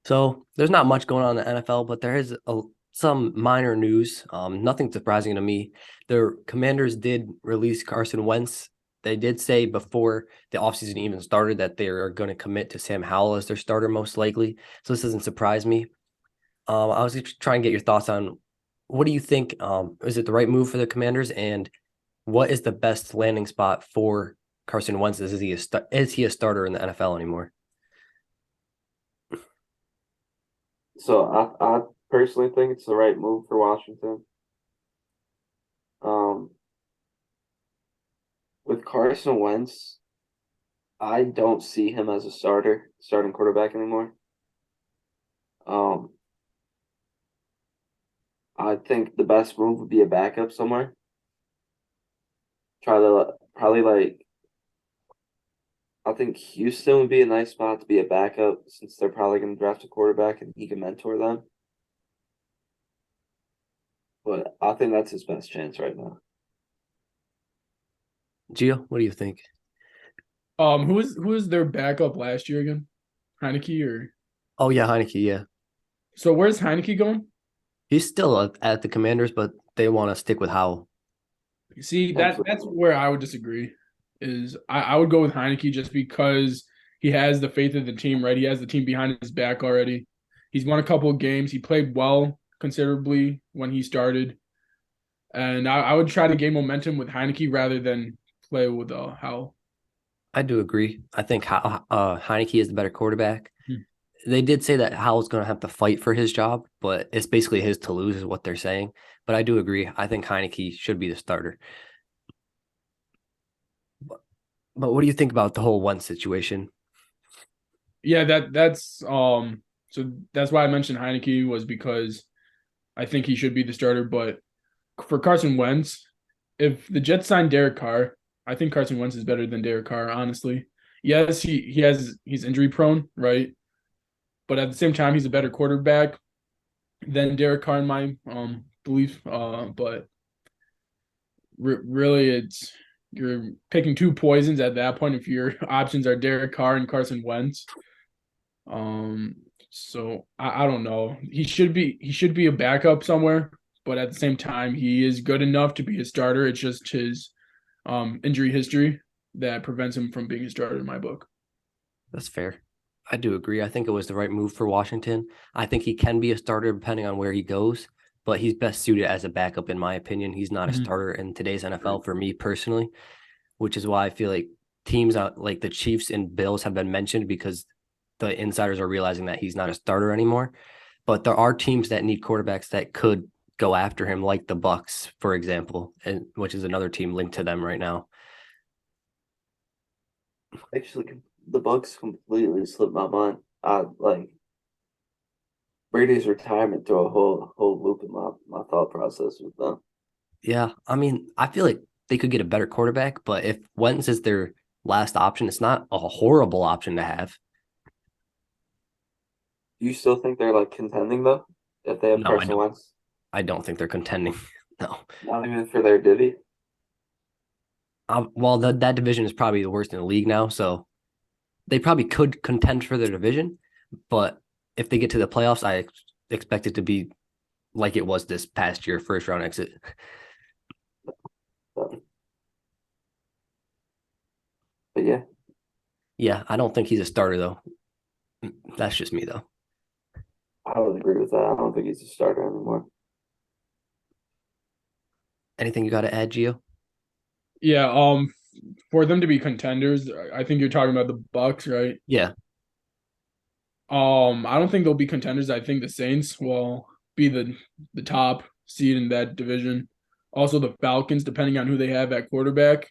So there's not much going on in the NFL, but there is some minor news. Nothing surprising to me. The Commanders did release Carson Wentz. They did say before the offseason even started that they are going to commit to Sam Howell as their starter, most likely. So this doesn't surprise me. I was just trying to get your thoughts on what do you think? Is it the right move for the Commanders? And what is the best landing spot for Carson Wentz? Is he a starter in the NFL anymore? So I personally think it's the right move for Washington. Um, with Carson Wentz, I don't see him as a starting quarterback anymore. Um, I think the best move would be a backup somewhere. Try to probably I think Houston would be a nice spot to be a backup since they're probably going to draft a quarterback and he can mentor them. But I think that's his best chance right now. Gio, what do you think? Who was their backup last year again? Heineke or Oh yeah, Heineke. Yeah, so where's Heineke going? he's still at the Commanders, but they want to stick with Howell. See, that's Absolutely. where I would disagree. Is I would go with Heineke just because he has the faith of the team, right? He has the team behind his back already. He's won a couple of games. He played well considerably when he started. And I would try to gain momentum with Heineke rather than play with Howell. I do agree. I think Heineke is the better quarterback. Hmm. They did say that Howell's going to have to fight for his job, but it's basically his to lose, is what they're saying. But I do agree. I think Heineke should be the starter. But, but what do you think about the whole one situation? Yeah, so that's why I mentioned Heineke was because I think he should be the starter. But for Carson Wentz, if the Jets sign Derek Carr, I think Carson Wentz is better than Derek Carr, honestly. Yes, he's injury prone, right? But at the same time, he's a better quarterback than Derek Carr in my belief. But really, you're picking two poisons at that point if your options are Derek Carr and Carson Wentz. Um, so I don't know. He should be a backup somewhere, but at the same time, he is good enough to be a starter. It's just his injury history that prevents him from being a starter in my book. That's fair. I do agree. I think it was the right move for Washington. I think he can be a starter depending on where he goes, but he's best suited as a backup, in my opinion. He's not a Mhm. starter in today's NFL for me personally, which is why I feel like teams out like the Chiefs and Bills have been mentioned because the insiders are realizing that he's not a starter anymore. But there are teams that need quarterbacks that could go after him, like the Bucks, for example, and which is another team linked to them right now. Actually, the Bucks completely slipped my mind. I like Brady's retirement threw a whole loop in my thought process with them. Yeah, I mean, I feel like they could get a better quarterback, but if Wentz is their last option, it's not a horrible option to have. Do you still think they're like contending though? If they have No, I Carson don't. Wentz? I don't think they're contending. No. Not even for their divvy? Well, that division is probably the worst in the league now, so they probably could contend for their division, but if they get to the playoffs, I expect it to be like it was this past year, first round exit. But, but yeah, Yeah, I don't think he's a starter though. That's just me though. I would agree with that. I don't think he's a starter anymore. Anything you got to add, Gio? Yeah, for them to be contenders, I think you're talking about the Bucks, right? Yeah, I don't think they'll be contenders. I think the Saints will be the top seed in that division. Also, the Falcons, depending on who they have at quarterback,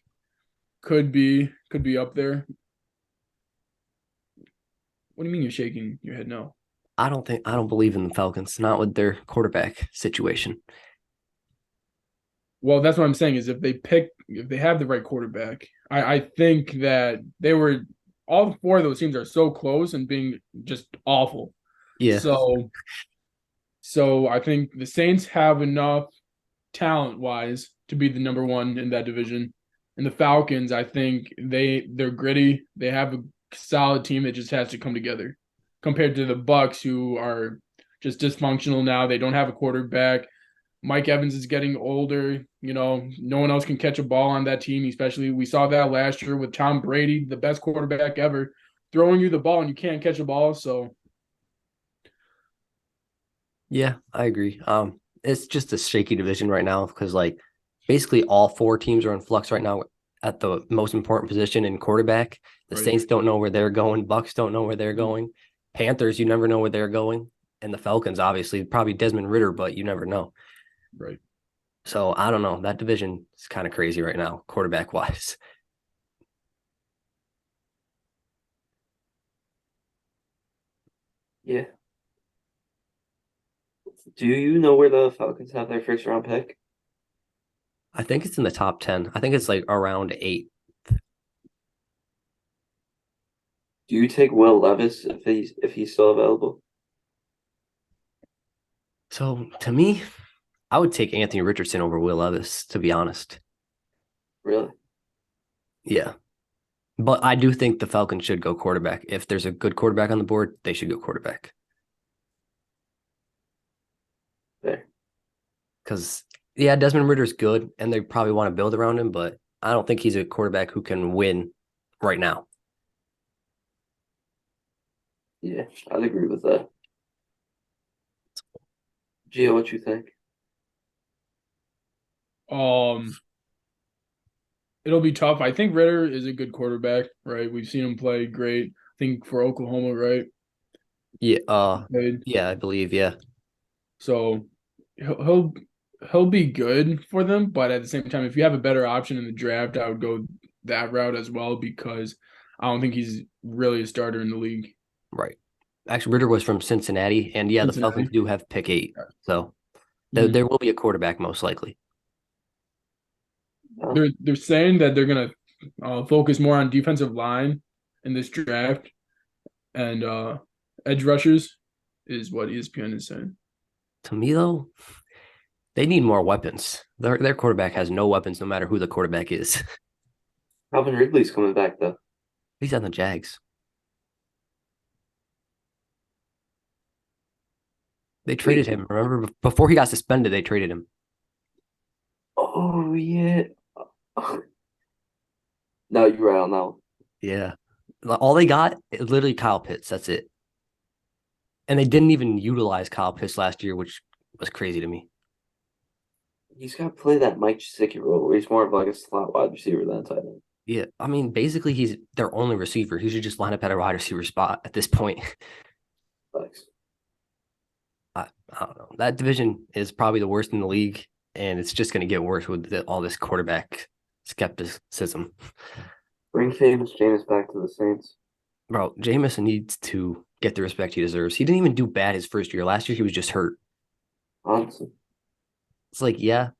could be up there. What do you mean you're shaking your head? No. I don't believe in the Falcons, not with their quarterback situation. Well, that's what I'm saying is if they have the right quarterback, I think that they were all four of those teams are so close and being just awful. Yeah, So I think the Saints have enough talent wise to be the number one in that division. And the Falcons, I think they're gritty. They have a solid team that just has to come together. compared to the Bucks, who are just dysfunctional now. They don't have a quarterback. Mike Evans is getting older. No one else can catch a ball on that team, especially we saw that last year with Tom Brady, the best quarterback ever, throwing you the ball and you can't catch a ball. So Yeah, I agree. It's just a shaky division right now because like basically all four teams are in flux right now at the most important position in quarterback. The right. Saints don't know where they're going. Bucks don't know where they're going. Panthers, you never know where they're going. And the Falcons, obviously, probably Desmond Ritter, but you never know. Right. So I don't know. That division is kind of crazy right now, quarterback wise. Yeah. Do you know where the Falcons have their first round pick? I think it's in the top 10. I think it's like around 8. Do you take Will Levis if he's still available? So to me, I would take Anthony Richardson over Will Levis, to be honest. Really? Yeah. But I do think the Falcons should go quarterback. If there's a good quarterback on the board, they should go quarterback. There. Because, yeah, Desmond Ritter's good, and they probably want to build around him, but I don't think he's a quarterback who can win right now. Yeah, I'd agree with that. Gio, what you think? It'll be tough. I think Ritter is a good quarterback, right? We've seen him play great. I think for Oklahoma, right? Yeah, Played. yeah, I believe, yeah. So he'll be good for them, but at the same time, if you have a better option in the draft, I would go that route as well because I don't think he's really a starter in the league. Right. Actually, Ritter was from Cincinnati, and yeah, the Falcons Cincinnati. do have pick 8. So Mhm. there will be a quarterback most likely. No? They're saying that they're gonna focus more on defensive line in this draft and edge rushers is what ESPN is saying. To me, though, they need more weapons. Their quarterback has no weapons, no matter who the quarterback is. Calvin Ridley's coming back though. He's on the Jags. They traded Wait. him. Remember, before he got suspended, they traded him. Oh yeah. No, you're right on that one. Yeah. All they got is literally Kyle Pitts. That's it. And they didn't even utilize Kyle Pitts last year, which was crazy to me. He's got to play that Mike Gesicki role where he's more of like a slot wide receiver than a tight end. Yeah. I mean, basically, he's their only receiver. He should just line up at a wide receiver spot at this point. Thanks. I don't know. That division is probably the worst in the league, and it's just going to get worse with all this quarterback skepticism. Bring famous James back to the Saints. Bro, Jameis needs to get the respect he deserves. He didn't even do bad his first year. Last year, he was just hurt. Honestly. It's like, yeah,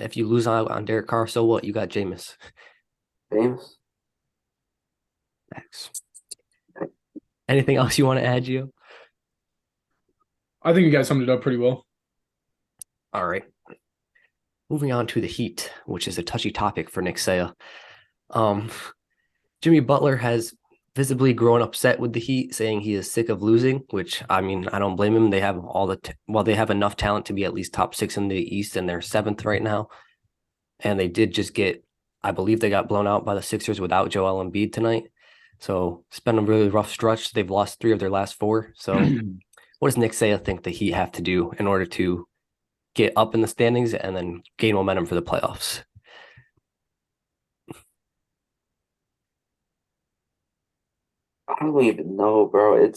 if you lose on Derek Carr, so what? You got Jameis. Famous. Thanks. Anything else you want to add, Gio? I think you guys summed it up pretty well. All right. Moving on to the Heat, which is a touchy topic for Nick Sea. Jimmy Butler has visibly grown upset with the Heat, saying he is sick of losing, which, I mean, I don't blame him. They have they have enough talent to be at least top 6 in the East, and they're 7th right now. And they did just I believe they got blown out by the Sixers without Joel Embiid tonight. So it's been a really rough stretch. They've lost 3 of their last 4. So what does Nick Sea think the Heat have to do in order to get up in the standings and then gain momentum for the playoffs? I don't even know, bro.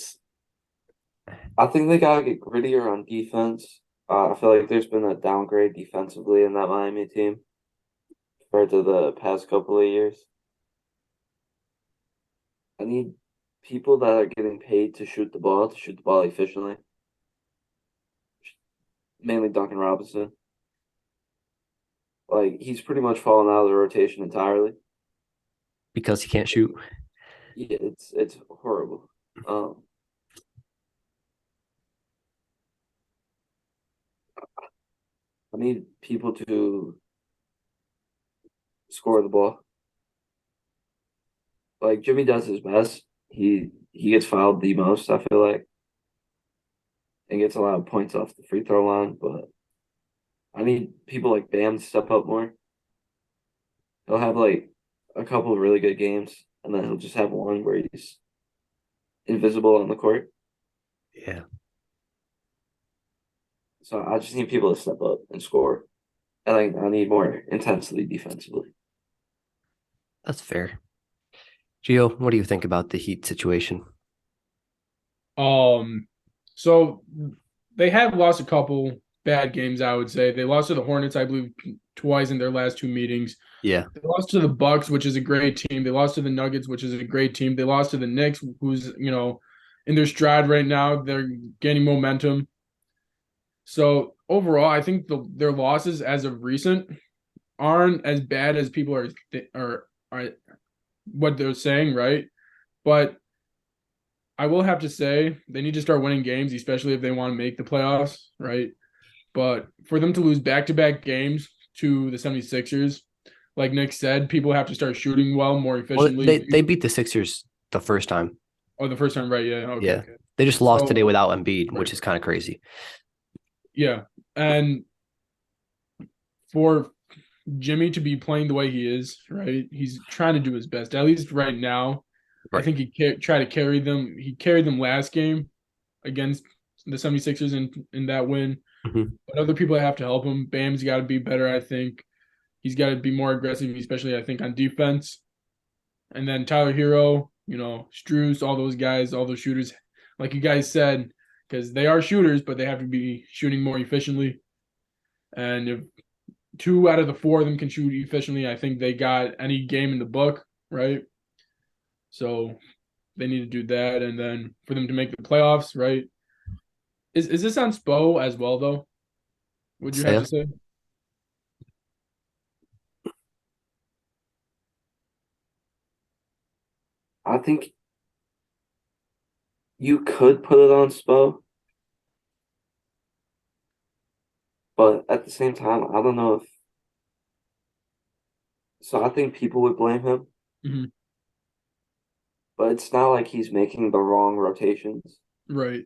I think they gotta get grittier on defense. I feel like there's been a downgrade defensively in that Miami team compared to the past couple of years. I need people that are getting paid to shoot the ball efficiently. Mainly Duncan Robinson. Like he's pretty much fallen out of the rotation entirely. Because he can't shoot. Yeah, it's horrible. I need people to score the ball. Like Jimmy does his best. He he gets fouled the most, I feel like, and gets a lot of points off the free throw line. But I need people like Bam to step up more. He'll have like a couple of really good games, and then he'll just have one where he's invisible on the court. Yeah, So I just need people to step up and score. And I need more intensity defensively. that's fair. Gio, what do you think about the Heat situation? So they have lost a couple bad games, I would say. They lost to the Hornets, I believe, twice in their last two meetings. Yeah, They lost to the Bucks, which is a great team. They lost to the Nuggets, which is a great team. They lost to the Knicks, who's, in their stride right now. They're gaining momentum. So overall, I think their losses as of recent aren't as bad as people are what they're saying, right? But I will have to say they need to start winning games, especially if they want to make the playoffs, right? But for them to lose back-to-back games to the 76ers, like Nick said, people have to start shooting well, more well, efficiently. they beat the Sixers the first time. Oh, the first time, right? Yeah. Okay. Yeah, Okay. they just lost So, today without Embiid, right. which is kind of crazy. Yeah. And for Jimmy to be playing the way he is, right? He's trying to do his best, at least right now. I Right. think he tried to carry them. He carried them last game against the 76ers in that win. Mm-hmm. But other people have to help him. Bam's got to be better, I think. He's got to be more aggressive, especially, I think, on defense. And then Tyler Hero, Strus, all those guys, all those shooters, like you guys said, because they are shooters, but they have to be shooting more efficiently. And if 2 out of the 4 of them can shoot efficiently, I think they got any game in the book, right? So they need to do that. And then for them to make the playoffs, right? Is this on Spo as well, though? Would you have to say? I think you could put it on Spo, but at the same time, I don't know if. So I think people would blame him, Mm-hmm. but it's not like he's making the wrong rotations. Right.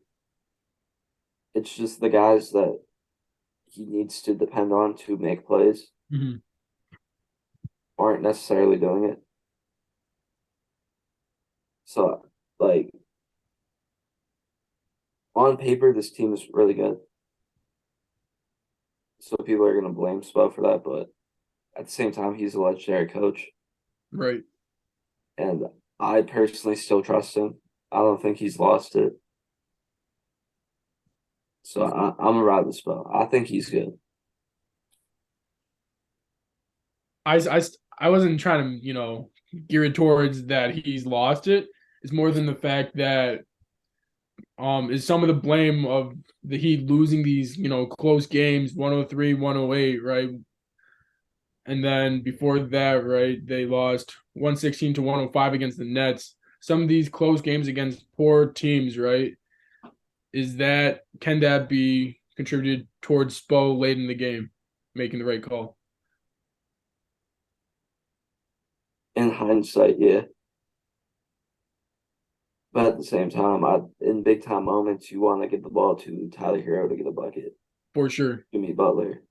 It's just the guys that he needs to depend on to make plays Mm-hmm. aren't necessarily doing it. So, like, on paper, this team is really good. So people are going to blame Spo for that, but at the same time, he's a legendary coach. Right. And I personally still trust him. I don't think he's lost it. So I'm going to ride the Spo. I think he's good. I wasn't trying to, gear it towards that he's lost it. It's more than the fact that is some of the blame of the Heat losing these, close games, 103, 108, right? And then before that, right, they lost 116 to 105 against the Nets. Some of these close games against poor teams, right? Can that be contributed towards Spo late in the game, making the right call? In hindsight, yeah. But at the same time, in big time moments, you want to give the ball to Tyler Hero to get a bucket. For sure. Jimmy Butler.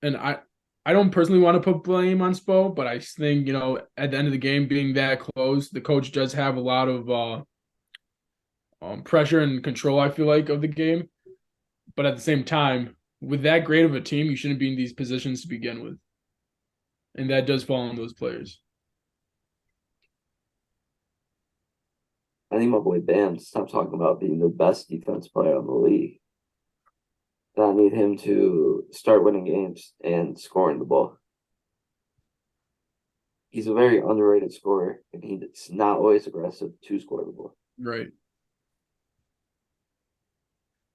And I don't personally want to put blame on Spo, but I think, at the end of the game being that close, the coach does have a lot of pressure and control, I feel like, of the game. But at the same time, with that great of a team, you shouldn't be in these positions to begin with. And that does fall on those players. I need my boy Bam to stop talking about being the best defense player in the league. And I need him to start winning games and scoring the ball. He's a very underrated scorer, and he's not always aggressive to score the ball. Right.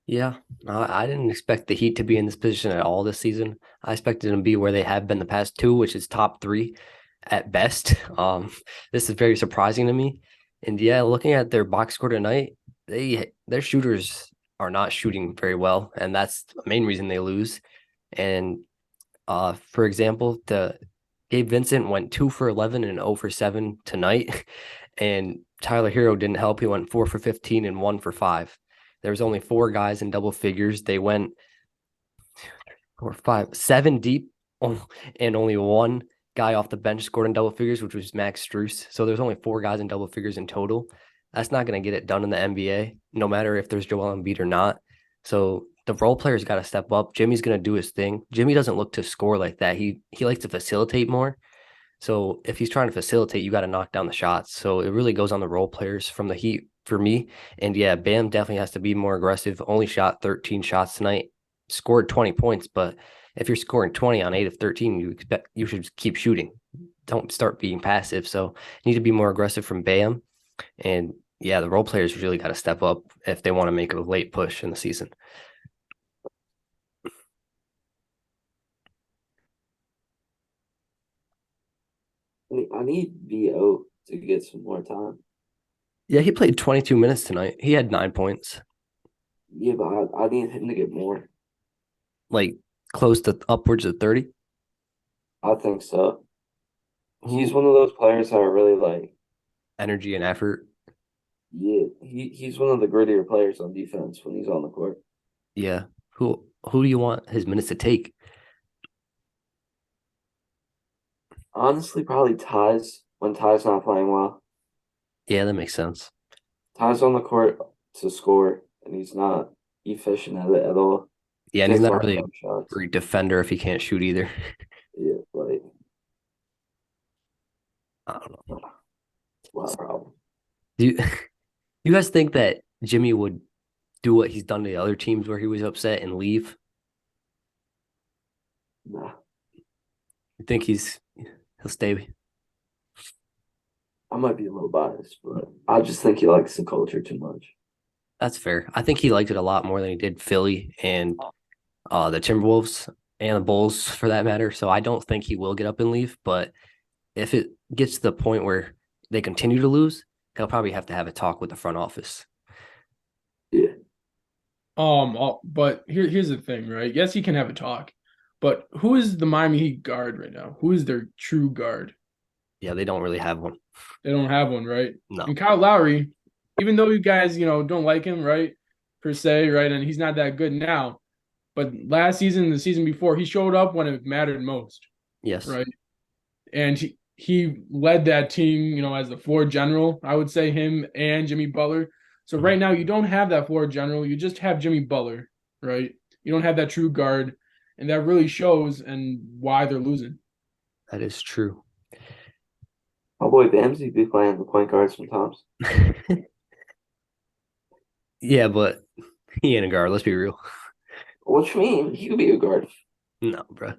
Yeah, I didn't expect the Heat to be in this position at all this season. I expected them to be where they have been the past 2, which is top 3 at best. This is very surprising to me. And yeah, looking at their box score tonight, their shooters are not shooting very well, and that's the main reason they lose. And for example, Gabe Vincent went 2 for 11 and 0 for 7 tonight, and Tyler Hero didn't help. He went 4 for 15 and 1 for 5. There was only 4 guys in double figures. They went 4, 5, 7 deep, and only one guy off the bench scored in double figures, which was Max Strus. So there's only 4 guys in double figures in total. That's not going to get it done in the NBA, no matter if there's Joel Embiid or not. So the role players got to step up. Jimmy's going to do his thing. Jimmy doesn't look to score like that. He likes to facilitate more. So if he's trying to facilitate, you got to knock down the shots. So it really goes on the role players from the Heat for me. And yeah, Bam definitely has to be more aggressive. Only shot 13 shots tonight, scored 20 points. But if you're scoring 20 on 8 of 13, you should keep shooting. Don't start being passive. So you need to be more aggressive from Bam. And yeah, the role players really got to step up if they want to make a late push in the season. I need VO to get some more time. Yeah, he played 22 minutes tonight. He had 9 points, Yeah, but I need him to get more. like close to upwards of 30. I think so. He's one of those players that are really like, Energy and effort. yeah, he's one of the grittier players on defense when he's on the court. Yeah. Who do you want his minutes to take? Honestly, probably Ty's when Ty's not playing well. Yeah, that makes sense. Ty's on the court to score, and he's not efficient at it at all. Yeah, and he's Takes a not lot of really jump a shots. great defender if he can't shoot either. Yeah, like I don't know. it's a lot of problem. Do you guys think that Jimmy would do what he's done to the other teams where he was upset and leave? Nah, You think he'll stay? I might be a little biased, but I just think he likes the culture too much. That's fair. I think he liked it a lot more than he did Philly and the Timberwolves and the Bulls for that matter. So I don't think he will get up and leave. But if it gets to the point where they continue to lose, he'll probably have to have a talk with the front office. Yeah, But here's the thing, right? Yes, he can have a talk, but who is the Miami Heat guard right now? Who is their true guard? Yeah, they don't really have one. They don't have one, right? No. And Kyle Lowry, even though you guys, don't like him, right, per se, right, and he's not that good now, but last season, the season before, he showed up when it mattered most, Yes. right? And he led that team, as the floor general. I would say him and Jimmy Butler. So right now, you don't have that floor general. You just have Jimmy Butler, right? You don't have that true guard, and that really shows and why they're losing. That is true. my boy Bamsy be playing the point guard sometimes. Yeah, but he ain't a guard. Let's be real. What you mean? He could be a guard. No, bro.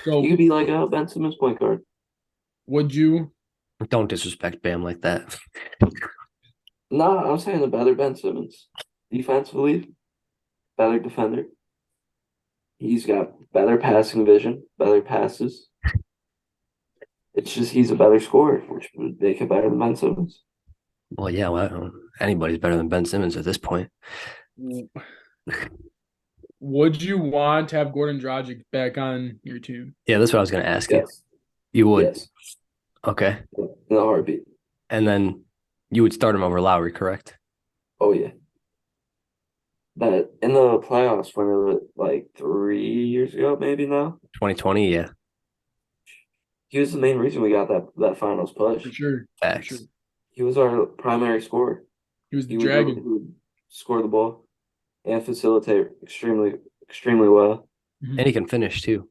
So He could be like a Ben Simmons point guard. would you? Don't disrespect Bam like that. Nah, I'm saying a better Ben Simmons. Defensively, better defender. He's got better passing vision, better passes. It's just he's a better scorer, which would make him better than Ben Simmons. Well, yeah, well, anybody's better than Ben Simmons at this point. Would you want to have Gordon Dragic back on your team? Yeah, that's what I was going to ask you. Yes. You would. Yes. Okay. In a heartbeat. And then you would start him over Lowry, correct? Oh yeah. That in the playoffs when it was like 3 years ago, maybe now. 2020, yeah. He was the main reason we got that finals push. For sure. Facts. For sure. He was our primary scorer. He was the He would, dragon. he would score the ball and facilitate extremely, extremely well. And he can finish too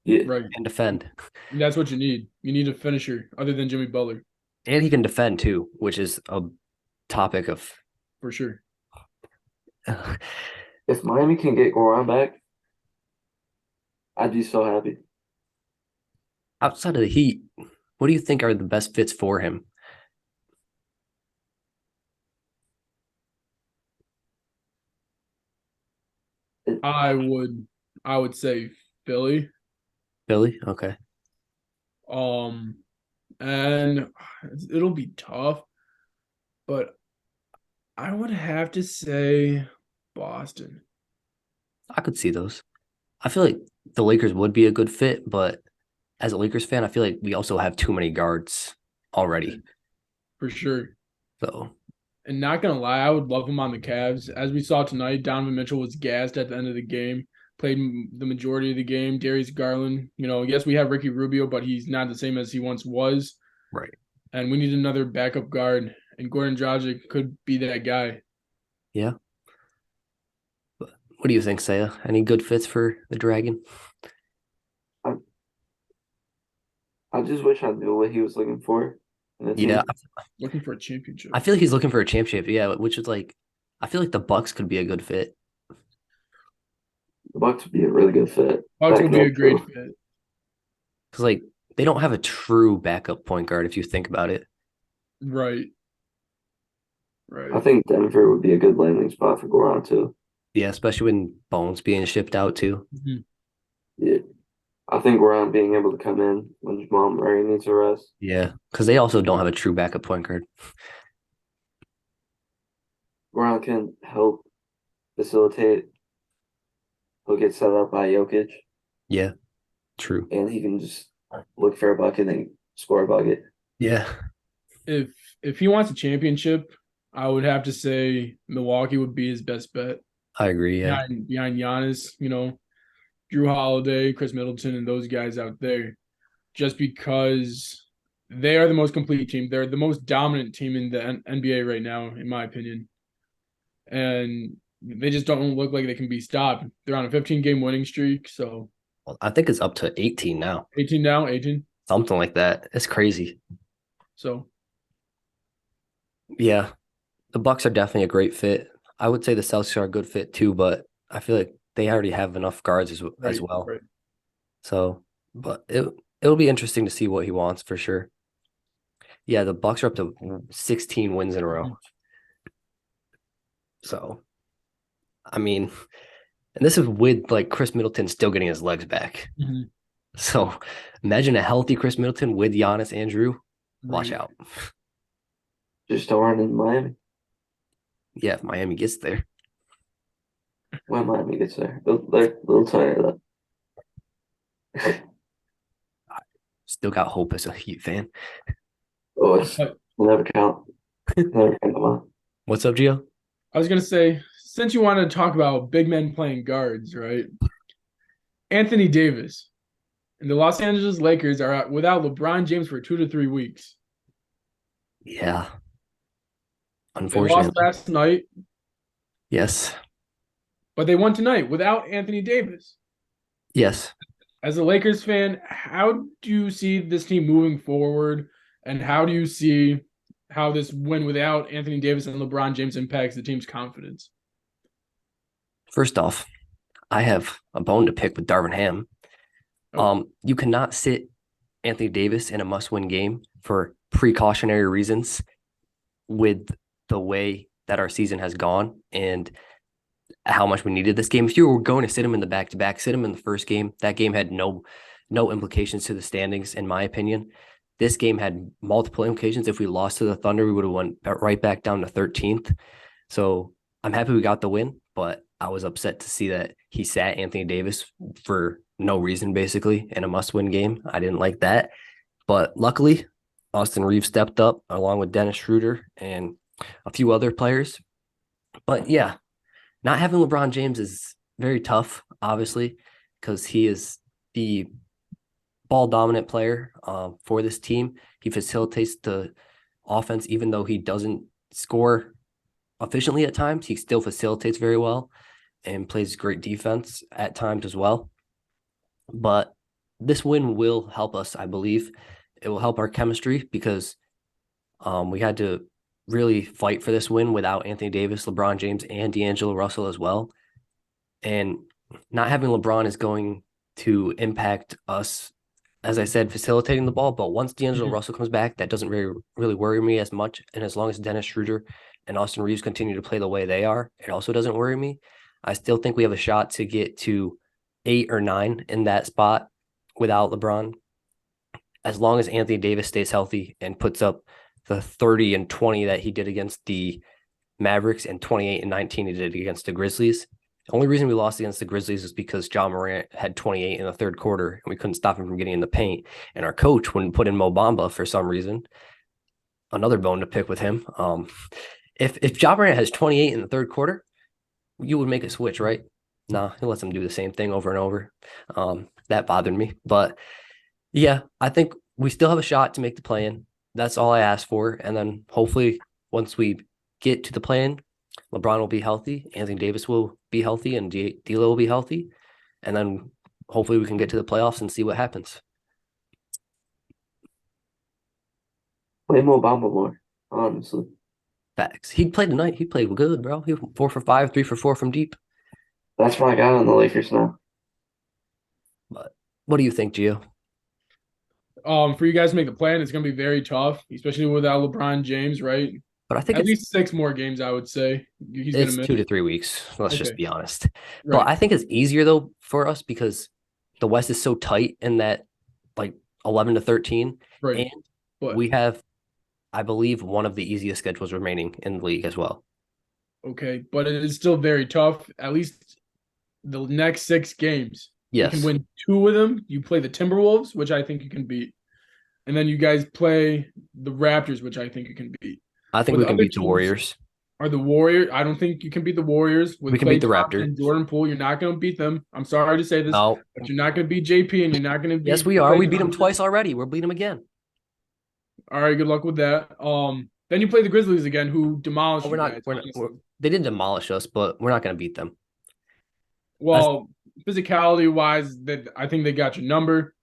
Yeah. Right. and defend. And that's what you need. You need a finisher other than Jimmy Butler. And he can defend too, which is a topic of For sure. If Miami can get Goran back, I'd be so happy. outside of the Heat. What do you think are the best fits for him? I would say Philly. Philly? Okay. And it'll be tough, but I would have to say Boston. I could see those. I feel like the Lakers would be a good fit, but as a Lakers fan, I feel like we also have too many guards already. For sure. So And not gonna lie, I would love him on the Cavs. As we saw tonight, Donovan Mitchell was gassed at the end of the game, played the majority of the game. Darius Garland, yes, we have Ricky Rubio, but he's not the same as he once was. right. And we need another backup guard, and Goran Dragic could be that guy. Yeah. But what do you think, Saya? Any good fits for the Dragon? I, I just wish I knew what he was looking for in a Yeah, team. Looking for a championship. I feel like he's looking for a championship. Yeah, which is like, I feel like the Bucks could be a good fit The Bucks would be a really good fit. Bucks would be a Backing up great Drew. fit. because like they don't have a true backup point guard if you think about it. Right. I Right. think Denver would be a good landing spot for Goran too. Yeah, especially when Bones being shipped out too. Mhm. Yeah. I think Goran being able to come in when Jamal Murray needs a rest. Yeah, because they also don't have a true backup point guard. Goran can help facilitate. He'll get set up by Jokic, Yeah, true. and he can just look for a bucket and score a bucket. Yeah, If he wants a championship, I would have to say Milwaukee would be his best bet. I agree. Yeah, Behind Giannis, Drew Holiday, Chris Middleton, and those guys out there, just because they are the most complete team. They're the most dominant team in the NBA right now, in my opinion. And they just don't look like they can be stopped. They're on a 15-game winning streak, so well, I think it's up to 18 now, 18 now, 18. something like that. It's crazy. So Yeah, the Bucks are definitely a great fit. I would say the Celtics are a good fit too, but I feel like they already have enough guards as right, well. right. So, but it'll be interesting to see what he wants for sure. Yeah, the Bucks are up to 16 wins in a row. So, I mean, and this is with like Chris Middleton still getting his legs back. Mhm. So, imagine a healthy Chris Middleton with Giannis and Drew. Watch Right. out. Just don't run in Miami. Yeah, if Miami gets there. When Miami gets there, they're a little tired of that. Still got hope as a Heat fan. Oh, it's But never count. Never count them out. What's up, Gio? I was gonna say, since you wanted to talk about big men playing guards, right? Anthony Davis and the Los Angeles Lakers are out without LeBron James for 2 to 3 weeks. Yeah, They lost unfortunately. last night, Yes. but they won tonight without Anthony Davis. Yes. As a Lakers fan, how do you see this team moving forward? And how do you see how this win without Anthony Davis and LeBron James impacts the team's confidence? First off, I have a bone to pick with Darvin Ham. You cannot sit Anthony Davis in a must-win game for precautionary reasons with the way that our season has gone and how much we needed this game. If you were going to sit him in the back-to-back, sit him in the first game. That game had no implications to the standings, in my opinion. This game had multiple implications. If we lost to the Thunder, we would have went right back down to 13th. So I'm happy we got the win, but I was upset to see that he sat Anthony Davis for no reason, basically, in a must-win game. I didn't like that. But luckily, Austin Reeves stepped up along with Dennis Schroeder and a few other players. But yeah, not having LeBron James is very tough, obviously, because he is the ball dominant player for this team. He facilitates the offense, even though he doesn't score efficiently at times. He still facilitates very well and plays great defense at times as well. But this win will help us, I believe. It will help our chemistry because we had to really fight for this win without Anthony Davis, LeBron James, and D'Angelo Russell as well. And not having LeBron is going to impact us, as I said, facilitating the ball. But once D'Angelo Russell comes back, that doesn't really worry me as much. And as long as Dennis Schroeder and Austin Reeves continue to play the way they are, it also doesn't worry me. I still think we have a shot to get to 8 or 9 in that spot without LeBron, as long as Anthony Davis stays healthy and puts up the 30 and 20 that he did against the Mavericks and 28 and 19 he did against the Grizzlies. The only reason we lost against the Grizzlies is because John Morant had 28 in the third quarter and we couldn't stop him from getting in the paint. And our coach wouldn't put in Mo Bamba for some reason. another bone to pick with him. If Ja Morant has 28 in the third quarter, you would make a switch, right? No, he lets him do the same thing over and over. That bothered me. But yeah, I think we still have a shot to make the play-in. That's all I asked for. And then hopefully once we get to the play-in, LeBron will be healthy, Anthony Davis will be healthy, and D'Lo will be healthy. And then hopefully we can get to the playoffs and see what happens. Blame Obama more, honestly. Facts. He played tonight. He played good, bro. He was 4 for 5, 3 for 4 from deep. That's what I got on the Lakers now. But what do you think, Gio? For you guys to make the plan, it's going to be very tough, especially without LeBron James, right? But I think At least 6 more games, I would say. He's going it's to miss. 2 to 3 weeks. Let's just be honest. Right. But I think it's easier though for us because the West is so tight in that like 11 to 13. Right. And we have, I believe, one of the easiest schedules remaining in the league as well. Okay, but it is still very tough. At least the next 6 games. Yes. You can win 2 of them. You play the Timberwolves, which I think you can beat. And then you guys play the Raptors, which I think you can beat. I think we can beat the Warriors. Are the Warriors? I don't think you can beat the Warriors. We can beat the Raptors. And Jordan Poole, you're not going to beat them. I'm sorry to say this, no, but you're not going to beat JP, and you're not going to beat. Yes, we are. We beat them twice already. We're beating them again. All right, good luck with that. Then you play the Grizzlies again, who demolished you guys. They didn't demolish us, but we're not going to beat them. Well, physicality-wise, I think they got your number.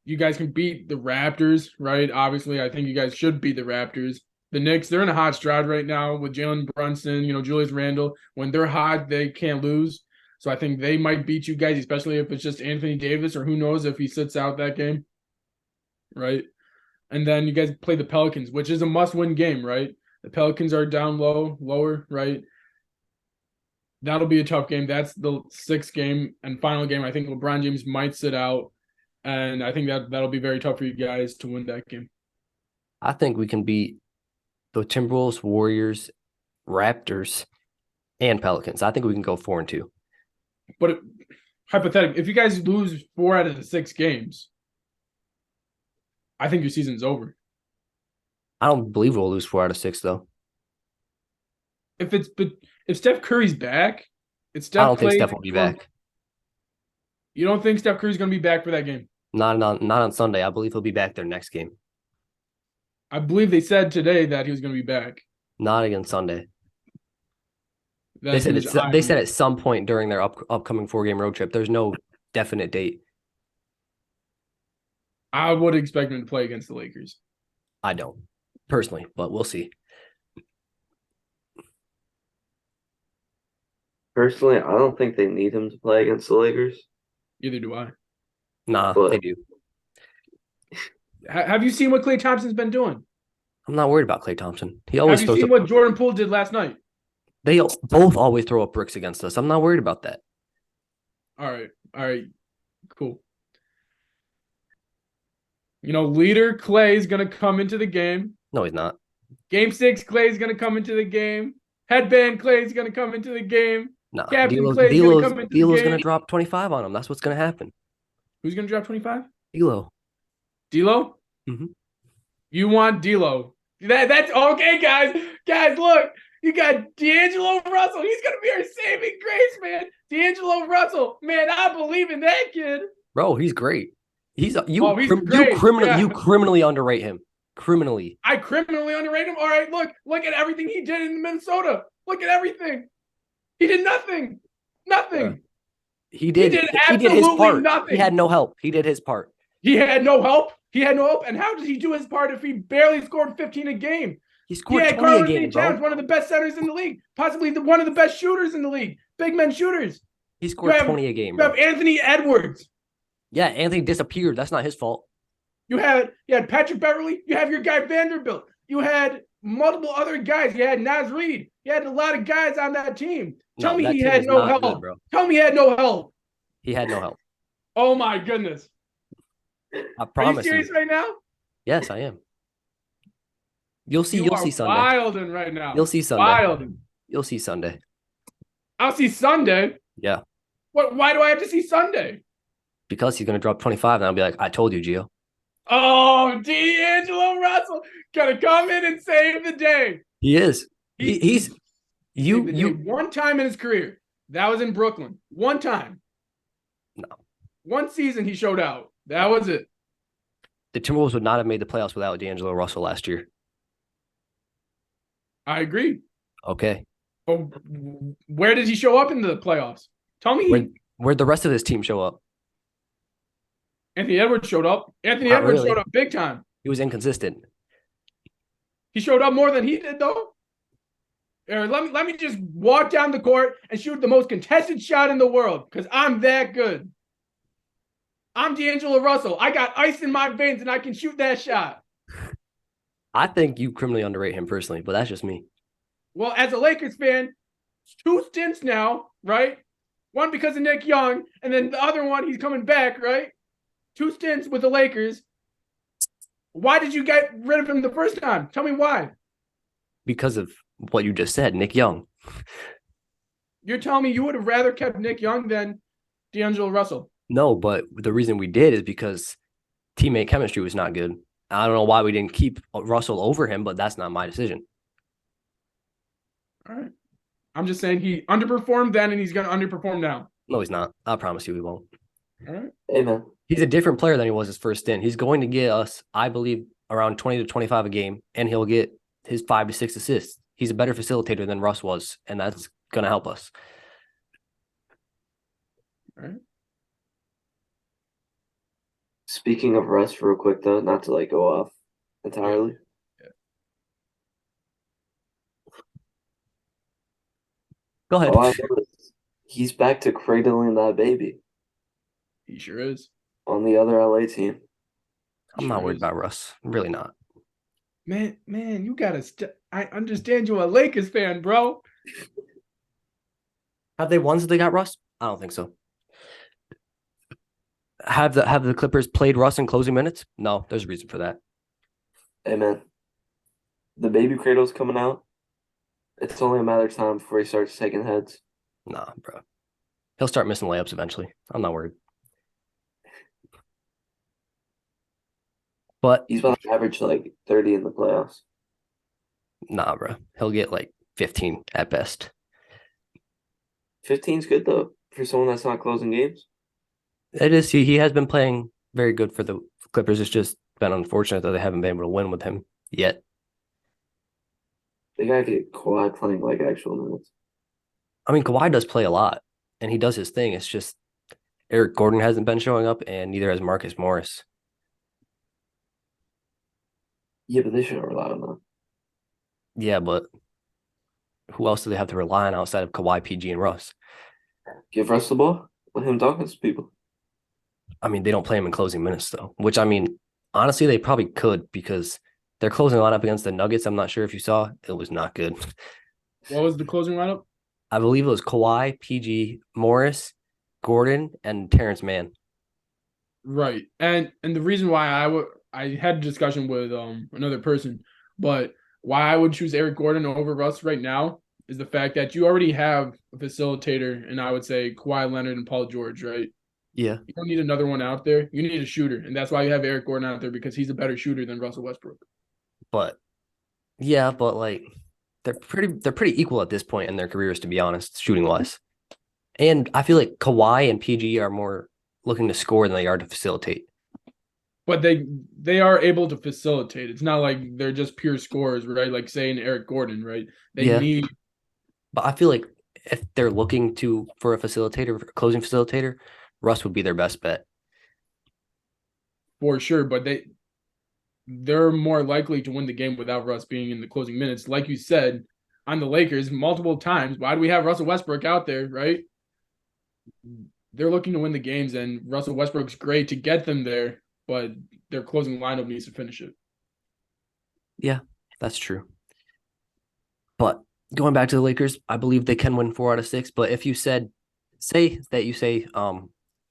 You guys can beat the Raptors, right? Obviously, I think you guys should beat the Raptors. The Knicks, they're in a hot stride right now with Jalen Brunson, Julius Randle. When they're hot, they can't lose. So I think they might beat you guys, especially if it's just Anthony Davis, or who knows if he sits out that game, right? And then you guys play the Pelicans, which is a must-win game, right? The Pelicans are down lower, right? That'll be a tough game. That's the 6th game and final game. I think LeBron James might sit out, and I think that'll be very tough for you guys to win that game. I think we can beat the Timberwolves, Warriors, Raptors, and Pelicans. I think we can go 4-2. But hypothetically, if you guys lose 4 out of the 6 games, I think your season's over. I don't believe we'll lose 4 out of 6 though. If Steph Curry's back, I don't think Steph will be back. You don't think Steph Curry's going to be back for that game? Not on Sunday. I believe he'll be back their next game. I believe they said today that he was going to be back. Not against Sunday. They said at some point during their upcoming 4-game road trip. There's no definite date. I would expect him to play against the Lakers. I don't, personally, but we'll see. Personally, I don't think they need him to play against the Lakers. Either do I. Nah, they do. Have you seen what Klay Thompson's been doing? I'm not worried about Klay Thompson. He always Have you seen what Jordan Poole did last night? They both always throw up bricks against us. I'm not worried about that. All right, cool. Leader Klay is going to come into the game. No, he's not. Game 6, Klay is going to come into the game. Headband Klay is going to come into the game. No, Captain Klay is going to come into the game. D'Lo's going to drop 25 on him. That's what's going to happen. Who's going to drop 25? D'Lo. D'Lo? Mm-hmm. You want D'Lo. That's okay, guys. Guys, look. You got D'Angelo Russell. He's going to be our saving grace, man. D'Angelo Russell. Man, I believe in that kid. Bro, he's great. You criminally underrate him. Criminally. I criminally underrate him? All right, look at everything he did in Minnesota. Look at everything. He did nothing. Nothing. He did his part. Nothing. He had no help. He did his part. He had no help. And how did he do his part if he barely scored 15 a game? He scored 20 a game, bro. One of the best centers in the league. Possibly one of the best shooters in the league. Big men shooters. He scored 20 a game, bro. You have Anthony Edwards. Yeah, Anthony disappeared. That's not his fault. You had Patrick Beverly. You have your guy Vanderbilt. You had multiple other guys. You had Naz Reid. You had a lot of guys on that team. Tell me he had no help. Good, Tell me he had no help. He had no help. Oh my goodness. I promise. Are you serious right now? Yes, I am. You'll see Sunday. Wilding right now. You'll see Sunday. Wilding. You'll see Sunday. I'll see Sunday. Yeah. Why do I have to see Sunday? Because he's gonna drop 25, and I'll be like, I told you, Gio. Oh, D'Angelo Russell gonna come in and save the day. He is. He's saved you the day you one time in his career. That was in Brooklyn. One time. no. One season he showed out. That was it. The Timberwolves would not have made the playoffs without D'Angelo Russell last year. I agree. Okay. But where did he show up in the playoffs? Tell me. Where'd the rest of his team show up? Anthony Edwards showed up. Anthony Not Edwards really. showed up big time. He was inconsistent. He showed up more than he did, though. Let me just walk down the court and shoot the most contested shot in the world because I'm that good. I'm D'Angelo Russell. I got ice in my veins and I can shoot that shot. I think you criminally underrate him personally, but that's just me. Well, as a Lakers fan, 2 stints now, right? One because of Nick Young, and then the other one, he's coming back, right? 2 stints with the Lakers. Why did you get rid of him the first time? Tell me why. Because of what you just said, Nick Young. You're telling me you would have rather kept Nick Young than D'Angelo Russell? No, but the reason we did is because teammate chemistry was not good. I don't know why we didn't keep Russell over him, but that's not my decision. All right. I'm just saying he underperformed then and he's going to underperform now. No, he's not. I promise you he won't. All right. Amen. He's a different player than he was his first stint. He's going to get us, I believe, around 20 to 25 a game, and he'll get his 5 to 6 assists. He's a better facilitator than Russ was, and that's going to help us. All right. Speaking of Russ, real quick though, not to like go off entirely. Go ahead. All I know is he's back to cradling that baby He sure is. on the other LA team. I'm not worried about Russ. I'm really not. Man, you gotta. I understand you're a Lakers fan, bro. Have they won since they got Russ? I don't think so. Have the Clippers played Russ in closing minutes? No, there's a reason for that. Amen. The baby cradle's coming out. It's only a matter of time before he starts taking heads. Nah, bro. He'll start missing layups eventually. I'm not worried. But He's about to average like 30 in the playoffs. nah, bro. He'll get like 15 at best. 15's good though for someone that's not closing games. It is. He has been playing very good for the Clippers. It's just been unfortunate that they haven't been able to win with him yet. They gotta get Kawhi playing like actual minutes. I mean, Kawhi does play a lot, and he does his thing. It's just Eric Gordon hasn't been showing up, and neither has Marcus Morris. Yeah, but they shouldn't rely on that. Yeah, but who else do they have to rely on outside of Kawhi, PG, and Russ? Give Russ the ball. Let him talk to people. I mean, they don't play him in closing minutes, though, which, I mean, honestly, they probably could because they're closing a lot up against the Nuggets. I'm not sure if you saw. It was not good. What was the closing lineup? I believe it was Kawhi, PG, Morris, Gordon, and Terrence Mann. Right. And the reason why I had a discussion with another person, but why I would choose Eric Gordon over Russ right now is the fact that you already have a facilitator, and I would say Kawhi Leonard and Paul George, right? Yeah. You don't need another one out there. You need a shooter, and that's why you have Eric Gordon out there because he's a better shooter than Russell Westbrook. But yeah, but like they're pretty equal at this point in their careers, to be honest, shooting wise. And I feel like Kawhi and PG are more looking to score than they are to facilitate. But they are able to facilitate. It's not like they're just pure scorers, right? Like saying Eric Gordon, right? They need. But I feel like if they're looking for a facilitator, for a closing facilitator, Russ would be their best bet. For sure, but they're more likely to win the game without Russ being in the closing minutes. Like you said, on the Lakers multiple times, why do we have Russell Westbrook out there, right? They're looking to win the games, and Russell Westbrook's great to get them there, but their closing lineup needs to finish it. Yeah, that's true. But going back to the Lakers, I believe they can win 4 out of 6. But if you say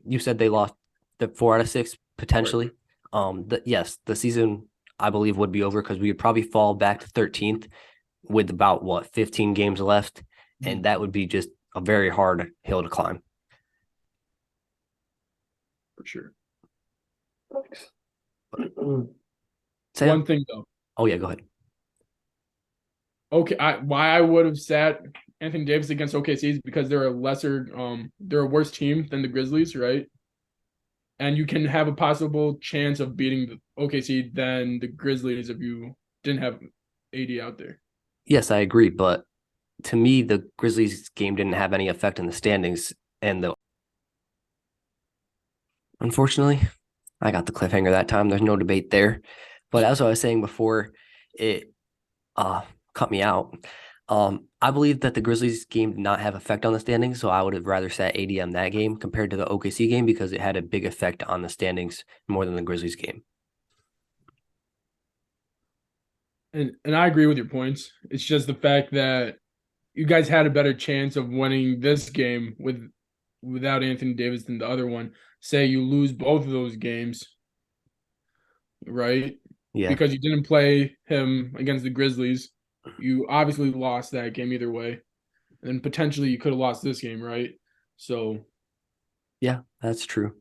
you said they lost the 4 out of 6 potentially. Right. The season I believe would be over because we would probably fall back to 13th with about 15 games left, and that would be just a very hard hill to climb. For sure. Thanks. Say One thing though. Oh yeah, go ahead. Okay, why I would have sat Anthony Davis against OKC is because they're a worse team than the Grizzlies, right? And you can have a possible chance of beating the OKC than the Grizzlies if you didn't have AD out there. Yes, I agree, but to me, the Grizzlies game didn't have any effect in the standings, and the unfortunately, I got the cliffhanger that time. There's no debate there. But as I was saying before, it cut me out. I believe that the Grizzlies game did not have effect on the standings, so I would have rather sat ADM that game compared to the OKC game because it had a big effect on the standings more than the Grizzlies game. And I agree with your points. It's just the fact that you guys had a better chance of winning this game without Anthony Davis than the other one. Say you lose both of those games, right? Yeah. Because you didn't play him against the Grizzlies. You obviously lost that game either way. And potentially you could have lost this game, right? So Yeah, that's true.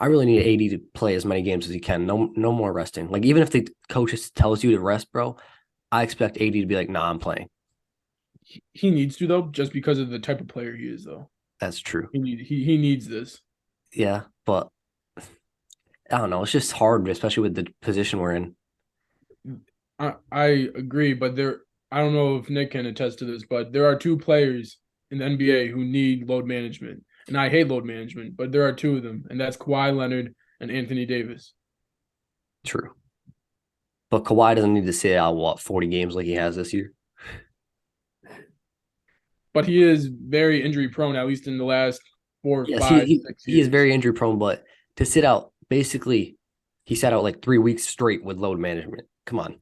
I really need AD to play as many games as he can. No more resting. Like even if the coaches tells you to rest, bro, I expect AD to be like, nah, I'm playing. he needs to though, just because of the type of player he is though. That's true. He needs this. Yeah, but I don't know. It's just hard, especially with the position we're in. I agree, but I don't know if Nick can attest to this, but there are two players in the NBA who need load management. And I hate load management, but there are two of them, and that's Kawhi Leonard and Anthony Davis. True. But Kawhi doesn't need to sit out, 40 games like he has this year? But he is very injury prone, at least in the last 4, Yes, 5, 6 he is years. very injury prone, but to sit out, basically, he sat out like 3 weeks straight with load management. Come on.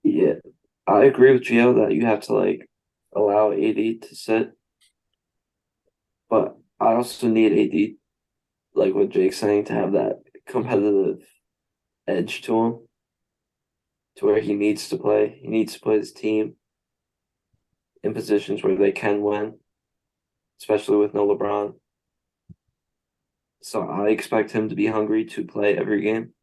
Yeah, I agree with Gio that you have to like allow AD to sit, but I also need AD, like what Jake's saying, to have that competitive edge to him, to where he needs to play. He needs to put his team in positions where they can win, especially with no LeBron. So I expect him to be hungry to play every game.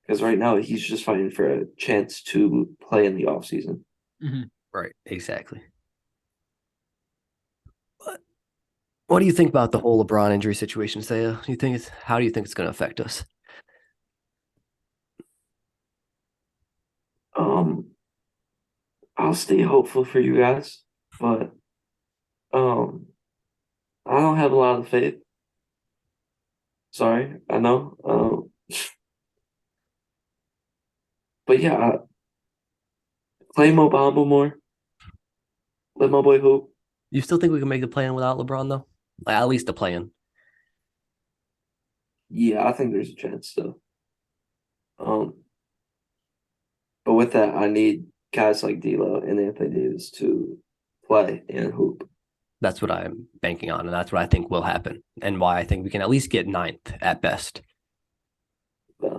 Because right now he's just fighting for a chance to play in the offseason. Mm-hmm. Right, exactly. But what do you think about the whole LeBron injury situation, Saya? How do you think it's going to affect us? I'll stay hopeful for you guys, but I don't have a lot of faith. Sorry, I know. But yeah, play Mo Bamba more. Let my boy hoop. You still think we can make the play-in without LeBron, though? Like, at least the play-in. Yeah, I think there's a chance though. Um, but with that, I need guys like D'Lo and Anthony Davis to play and hoop. That's what I'm banking on, and that's what I think will happen, and why I think we can at least get ninth at best. Uh,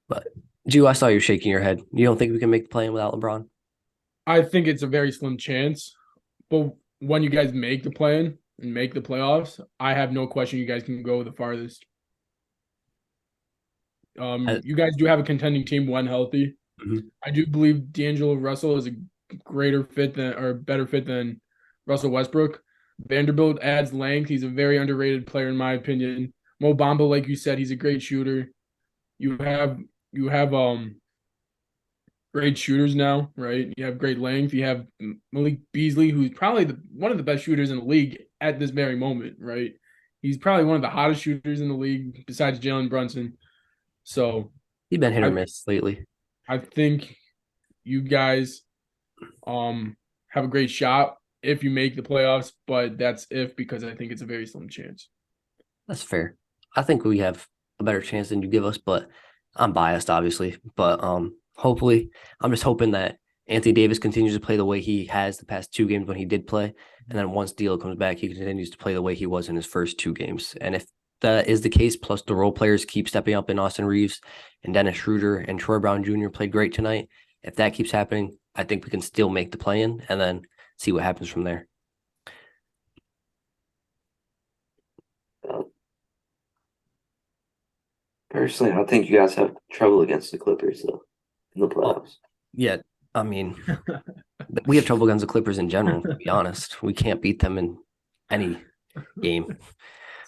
But, Gio, I saw you shaking your head. You don't think we can make the play-in without LeBron? I think it's a very slim chance, but when you guys make the play-in and make the playoffs, I have no question you guys can go the farthest. You guys do have a contending team when healthy. Mhm. I do believe D'Angelo Russell is a better fit than Russell Westbrook. Vanderbilt adds length. He's a very underrated player in my opinion. Mo Bamba, like you said, he's a great shooter. You have great shooters now, right? You have great length. You have Malik Beasley, who's probably one of the best shooters in the league at this very moment, right? He's probably one of the hottest shooters in the league besides Jalen Brunson. So He's been hit or I miss lately. I think you guys have a great shot if you make the playoffs, but that's if because I think it's a very slim chance. That's fair. I think we have a better chance than you give us, but I'm biased, obviously. But hopefully, I'm just hoping that Anthony Davis continues to play the way he has the past 2 games when he did play, and then once D'Lo comes back, he continues to play the way he was in his first 2 games. And if that is the case, plus the role players keep stepping up in Austin Reeves and Dennis Schroeder and Troy Brown Jr. played great tonight. If that keeps happening, I think we can still make the play-in and then see what happens from there. Personally, I think you guys have trouble against the Clippers though in the playoffs. Yeah, I mean, we have trouble against the Clippers in general, to be honest. We can't beat them in any game.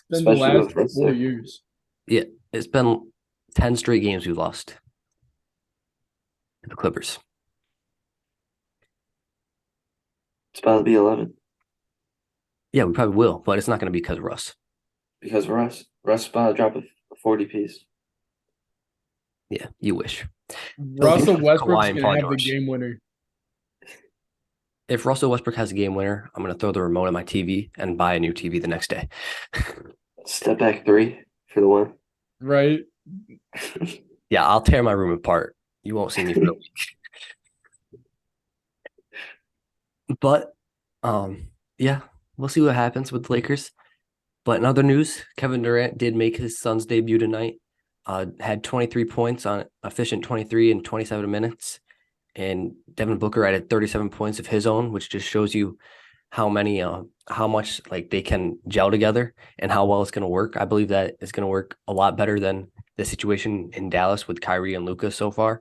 It's been the Especially last with this 4 years. Yeah, it's been 10 straight games we lost to the Clippers. It's about to be 11 Yeah, we probably will, but it's not going to be because of Russ. because Russ is about to drop a 40 piece. Yeah, you wish. Russell Westbrook's Kawhi and gonna Paul have the George. game winner. If Russell Westbrook has a game winner, I'm going to throw the remote at my TV and buy a new TV the next day. Step back three for the win. Right? Yeah, I'll tear my room apart. You won't see me for the week. But, yeah, we'll see what happens with the Lakers. But in other news, Kevin Durant did make his son's debut tonight. Had 23 points on efficient 23 in 27 minutes. And Devin Booker added 37 points of his own, which just shows you how much like they can gel together and how well it's going to work. I believe that it's going to work a lot better than the situation in Dallas with Kyrie and Luka so far.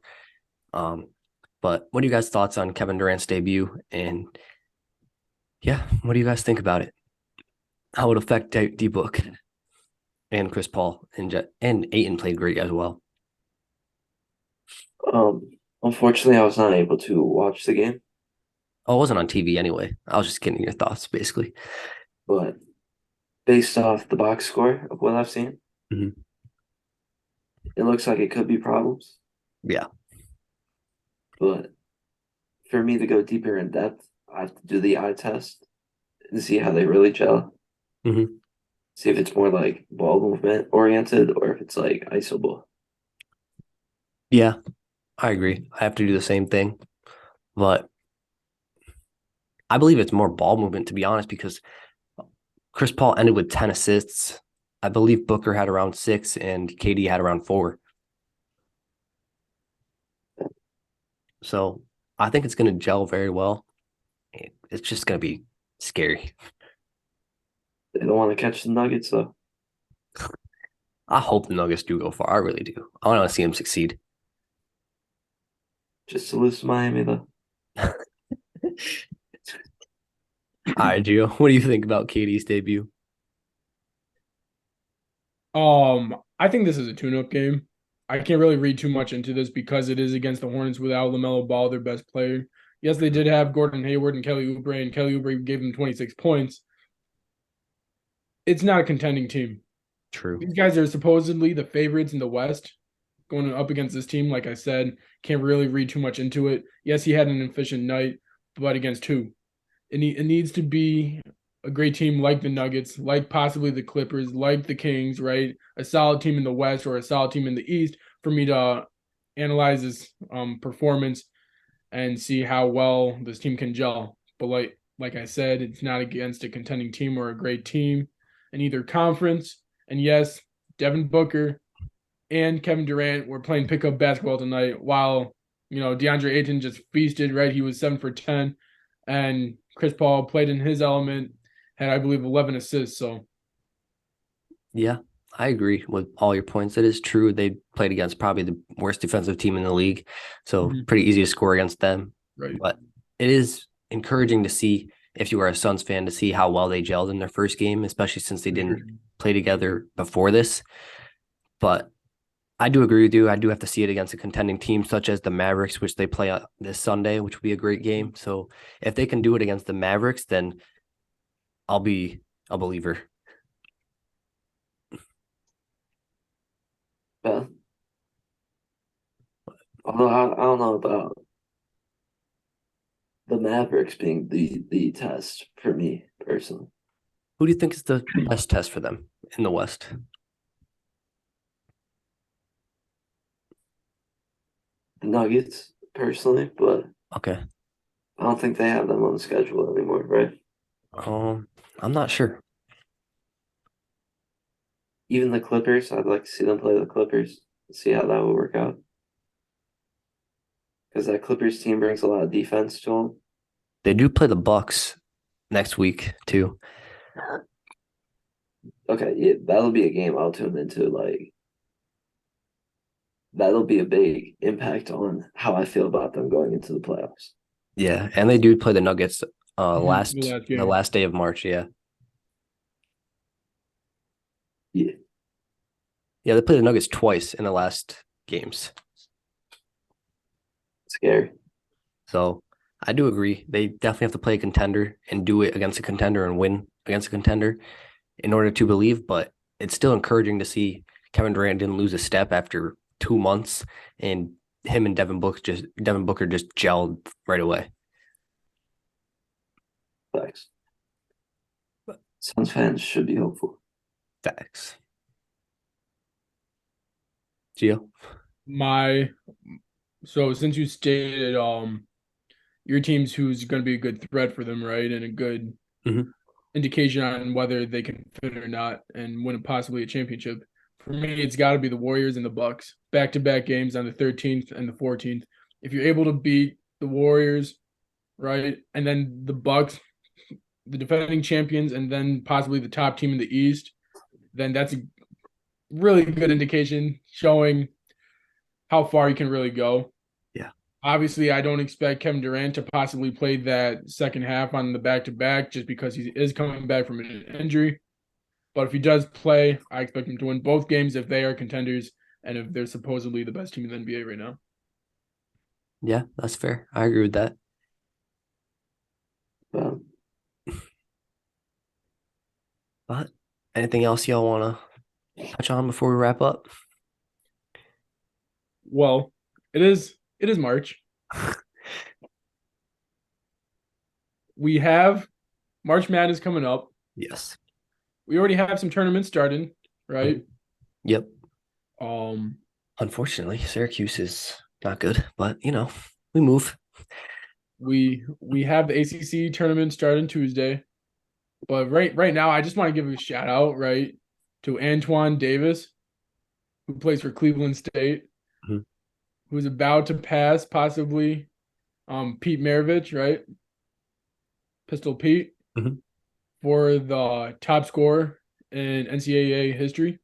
But what are you guys' thoughts on Kevin Durant's debut? And yeah, what do you guys think about it? How it affect D-Book and Chris Paul and Ayton played great as well. Unfortunately, I was not able to watch the game, Oh, it wasn't on TV anyway. I was just getting your thoughts, basically. but based off the box score of what I've seen, Mhm. it looks like it could be problems. Yeah. But for me to go deeper in depth, I have to do the eye test and see how they really gel. Mhm. See if it's more like ball movement oriented or if it's like iso ball. Yeah, I agree. I have to do the same thing. But I believe it's more ball movement, to be honest, because Chris Paul ended with 10 assists. I believe Booker had around 6 and KD had around 4. So I think it's going to gel very well. It's just going to be scary. They don't want to catch the Nuggets though. I hope the Nuggets do go far. I really do. I want to see them succeed. Just to lose to Miami though. All right, Gio, what do you think about KD's debut? I think this is a tune-up game. I can't really read too much into this because it is against the Hornets without LaMelo Ball, their best player. Yes, they did have Gordon Hayward and Kelly Oubre, and Kelly Oubre gave them 26 points. It's not a contending team. True. These guys are supposedly the favorites in the West going up against this team. Like I said, can't really read too much into it. Yes, he had an efficient night, but against who? It needs to be a great team like the Nuggets, like possibly the Clippers, like the Kings, right? A solid team in the West or a solid team in the East for me to analyze this performance and see how well this team can gel. But like I said, it's not against a contending team or a great team in either conference. And yes, Devin Booker and Kevin Durant were playing pickup basketball tonight while, DeAndre Ayton just feasted, right? He was 7 for 10. And Chris Paul played in his element, had, I believe, 11 assists. So, Yeah, I agree with all your points. It is true. They played against probably the worst defensive team in the league. So pretty easy to score against them. right. But it is encouraging to see, if you are a Suns fan, to see how well they gelled in their first game, especially since they didn't play together before this. But I do agree with you. I do have to see it against a contending team such as the Mavericks, which they play this Sunday, which will be a great game. So if they can do it against the Mavericks, then I'll be a believer. Yeah. Although I don't know about the Mavericks being the test for me personally. Who do you think is the best test for them in the West? The Nuggets personally, but Okay. I don't think they have them on the schedule anymore, right? I'm not sure. Even the Clippers, I'd like to see them play the Clippers, see how that would work out. Because that Clippers team brings a lot of defense to them. They do play the Bucks next week too. Okay, yeah, that'll be a game I'll tune into. Like, that'll be a big impact on how I feel about them going into the playoffs. Yeah, and they do play the Nuggets The last the game. last day of March, yeah. Yeah. Yeah, they played the Nuggets twice in the last games. Scary. So I do agree. They definitely have to play a contender and do it against a contender and win against a contender in order to believe. But it's still encouraging to see Kevin Durant didn't lose a step after 2 months, and him and Devin Booker just gelled right away. Thanks. Suns fans should be hopeful. Facts. Gio? So since you stated your team's who's going to be a good threat for them, right, and a good indication on whether they can fit or not and win possibly a championship. For me, it's got to be the Warriors and the Bucks. Back-to-back games on the 13th and the 14th. If you're able to beat the Warriors, right, and then the Bucks, the defending champions, and then possibly the top team in the East, then that's a really good indication showing how far you can really go. Yeah. Obviously, I don't expect Kevin Durant to possibly play that second half on the back-to-back just because he is coming back from an injury. But if he does play, I expect him to win both games if they are contenders and if they're supposedly the best team in the NBA right now. Yeah, that's fair. I agree with that. But anything else y'all want to touch on before we wrap up? Well, it is March. We have March Madness coming up. Yes. We already have some tournaments starting, right? Yep. Um, Unfortunately, Syracuse is not good, but we move. We have the ACC tournament starting Tuesday, but right now I just want to give a shout out, right, to Antoine Davis, who plays for Cleveland State, who's about to pass possibly Pete Maravich, right? Pistol Pete for the top scorer in NCAA history.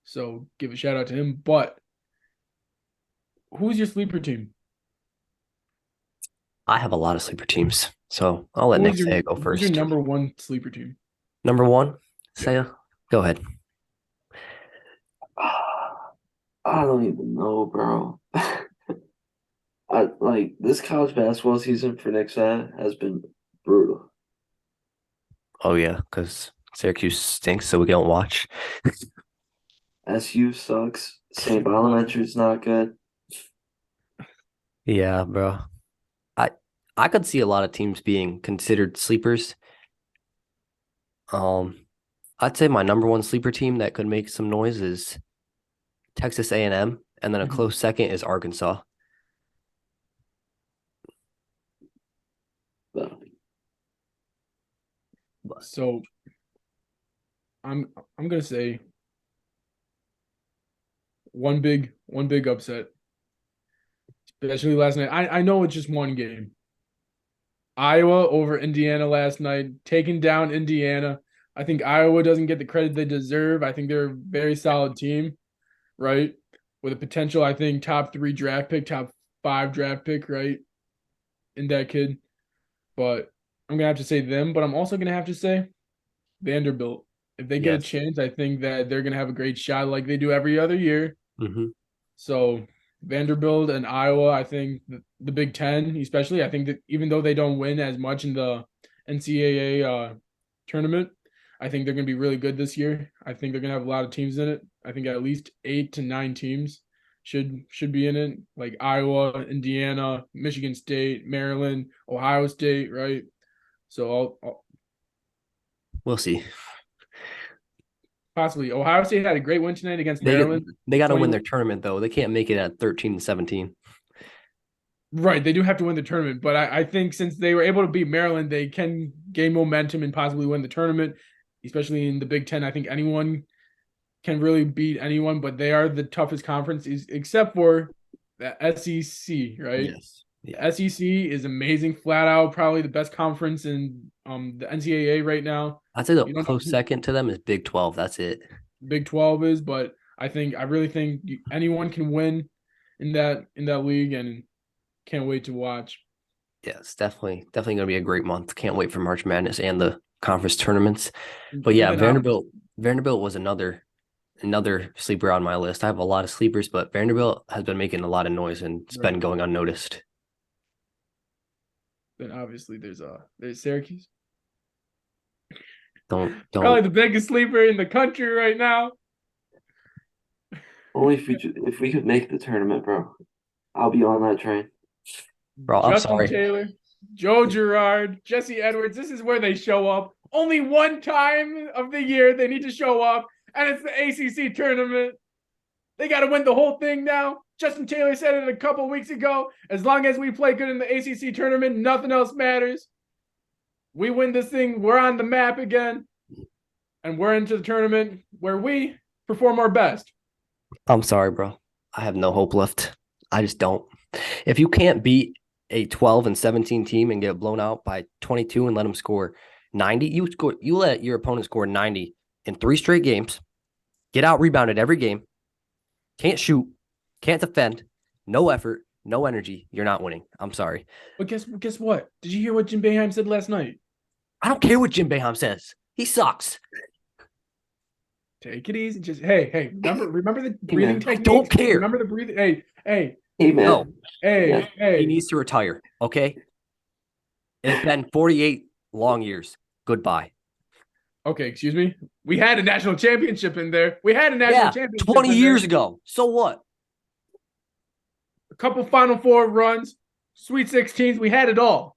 So give a shout out to him. But who's your sleeper team? I have a lot of sleeper teams, so I'll let Nick Saya go first. Who's your number one sleeper team? Number one, Saya, go ahead. I don't even know, bro. I like this college basketball season for Nick Saya has been brutal. Oh yeah, because Syracuse stinks, so we don't watch. SU sucks. St. Bonaventures not good. Yeah, bro. I could see a lot of teams being considered sleepers. I'd say my number one sleeper team that could make some noise is Texas A&M, and then a close second is Arkansas. So I'm gonna say one big upset, especially last night. I know it's just one game. Iowa over Indiana last night, taking down Indiana. I think Iowa doesn't get the credit they deserve. I think they're a very solid team, right? With a potential, I think, top 3 draft pick, top 5 draft pick, right? In that kid. But I'm going to have to say them, but I'm also going to have to say Vanderbilt. If they get a chance, I think that they're going to have a great shot like they do every other year. So Vanderbilt and Iowa, I think the Big Ten, especially, I think that even though they don't win as much in the NCAA tournament, I think they're going to be really good this year. I think they're going to have a lot of teams in it. I think at least 8 to 9 teams should be in it, like Iowa, Indiana, Michigan State, Maryland, Ohio State, right? So we'll see. Possibly. Ohio State had a great win tonight against Maryland. They got to win their tournament, though. They can't make it at 13-17. Right. They do have to win the tournament. But I think since they were able to beat Maryland, they can gain momentum and possibly win the tournament, especially in the Big Ten. I think anyone can really beat anyone, but they are the toughest conference, except for the SEC, right? Yes. Yeah. The SEC is amazing, flat out, probably the best conference in the NCAA right now. I'd say the close second to them is Big 12. That's it. Big 12 is, but I really think anyone can win in that league, and can't wait to watch. Yeah, it's definitely going to be a great month. Can't wait for March Madness and the conference tournaments. But yeah, Vanderbilt was another sleeper on my list. I have a lot of sleepers, but Vanderbilt has been making a lot of noise and it's been going unnoticed. Then obviously there's Syracuse. Don't Probably the biggest sleeper in the country right now. Only if we could make the tournament, bro. I'll be on that train. Bro, I'm Justin sorry. Taylor, Joe Girard, Jesse Edwards. This is where they show up. Only one time of the year they need to show up, and it's the ACC tournament. They got to win the whole thing now. Justin Taylor said it a couple weeks ago. As long as we play good in the ACC tournament, nothing else matters. We win this thing, we're on the map again, and we're into the tournament where we perform our best. I'm sorry, bro. I have no hope left. I just don't. If you can't beat a 12-17 team and get blown out by 22 and let them score 90, you let your opponent score 90 in 3 straight games, get out rebounded every game, can't shoot, can't defend, no effort, no energy, you're not winning. I'm sorry. But guess what? Did you hear what Jim Boeheim said last night? I don't care what Jim Boeheim says. He sucks. Take it easy. Just hey, remember the breathing technique. I don't care. Remember the breathing. Hey, man. No. Hey. He needs to retire. Okay. It's been 48 long years. Goodbye. Okay, excuse me. We had a national championship in there. We had a national championship 20 years ago. So what? A couple Final Four runs, Sweet 16s. We had it all.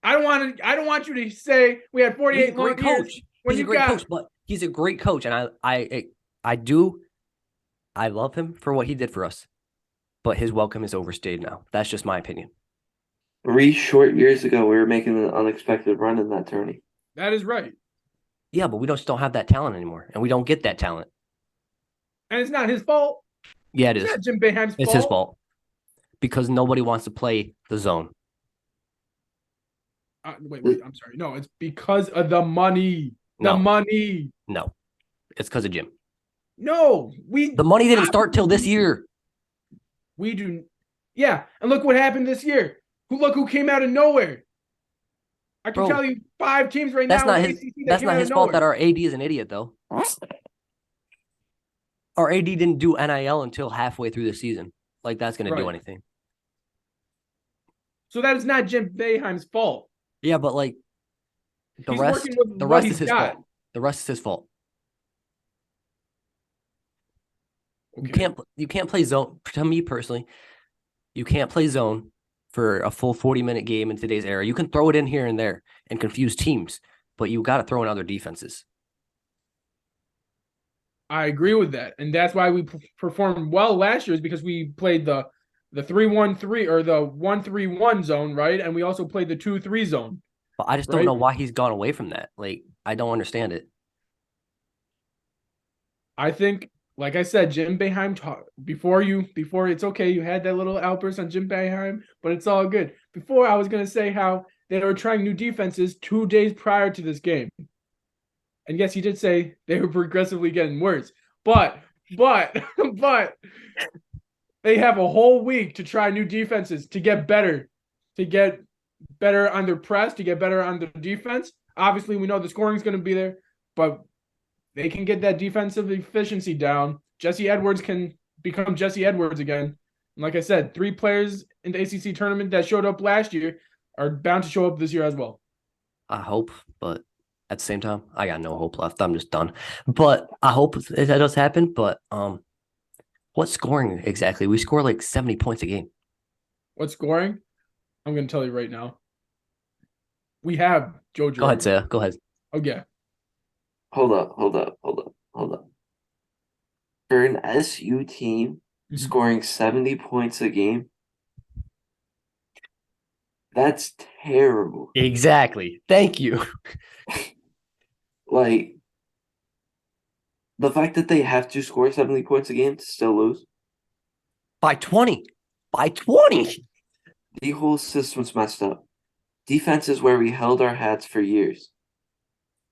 I don't want you to say we had 48 long years. He's a great coach, but he's a great coach, and I love him for what he did for us. But his welcome is overstayed now. That's just my opinion. 3 short years ago, we were making an unexpected run in that tourney. That is right. Yeah, but we just don't have that talent anymore, and we don't get that talent. And it's not his fault. Yeah, it is. It's not Jim Boeheim's fault. It's his fault because nobody wants to play the zone. Wait. I'm sorry. No, it's because of the money. Money. No, it's because of Jim. No, the money didn't start till this year. We do. Yeah, and look what happened this year. Look who came out of nowhere. I can tell you 5 teams right now. That's not his fault that our AD is an idiot, though. Our AD didn't do NIL until halfway through the season. Like, that's going to do anything. So that is not Jim Boeheim's fault. Yeah, but like the rest is his fault. The rest is his fault. Okay. You can't play zone. To me personally, you can't play zone for a full 40-minute game in today's era. You can throw it in here and there and confuse teams, but you got to throw in other defenses. I agree with that, and that's why we performed well last year. Is because we played the 3-1-3 or the 1-3-1 zone, right? And we also played the 2-3 zone. But I just don't know why he's gone away from that. Like, I don't understand it. I think, like I said, Jim Boeheim before it's okay. You had that little outburst on Jim Boeheim, but it's all good. Before I was going to say how they were trying new defenses 2 days prior to this game. And yes, he did say they were progressively getting worse. But they have a whole week to try new defenses to get better on their press, to get better on the defense. Obviously, we know the scoring is going to be there, but they can get that defensive efficiency down. Jesse Edwards can become Jesse Edwards again. And like I said, 3 players in the ACC tournament that showed up last year are bound to show up this year as well. I hope, but at the same time, I got no hope left. I'm just done. But I hope that does happen. But what scoring exactly? We score like 70 points a game. What scoring? I'm going to tell you right now. We have Joe Girard. Go ahead, Sarah. Go ahead. Okay. Hold up. For an SU team scoring 70 points a game, that's terrible. Exactly. Thank you. Like, the fact that they have to score 70 points a game to still lose. By 20. By 20. The whole system's messed up. Defense is where we held our hats for years.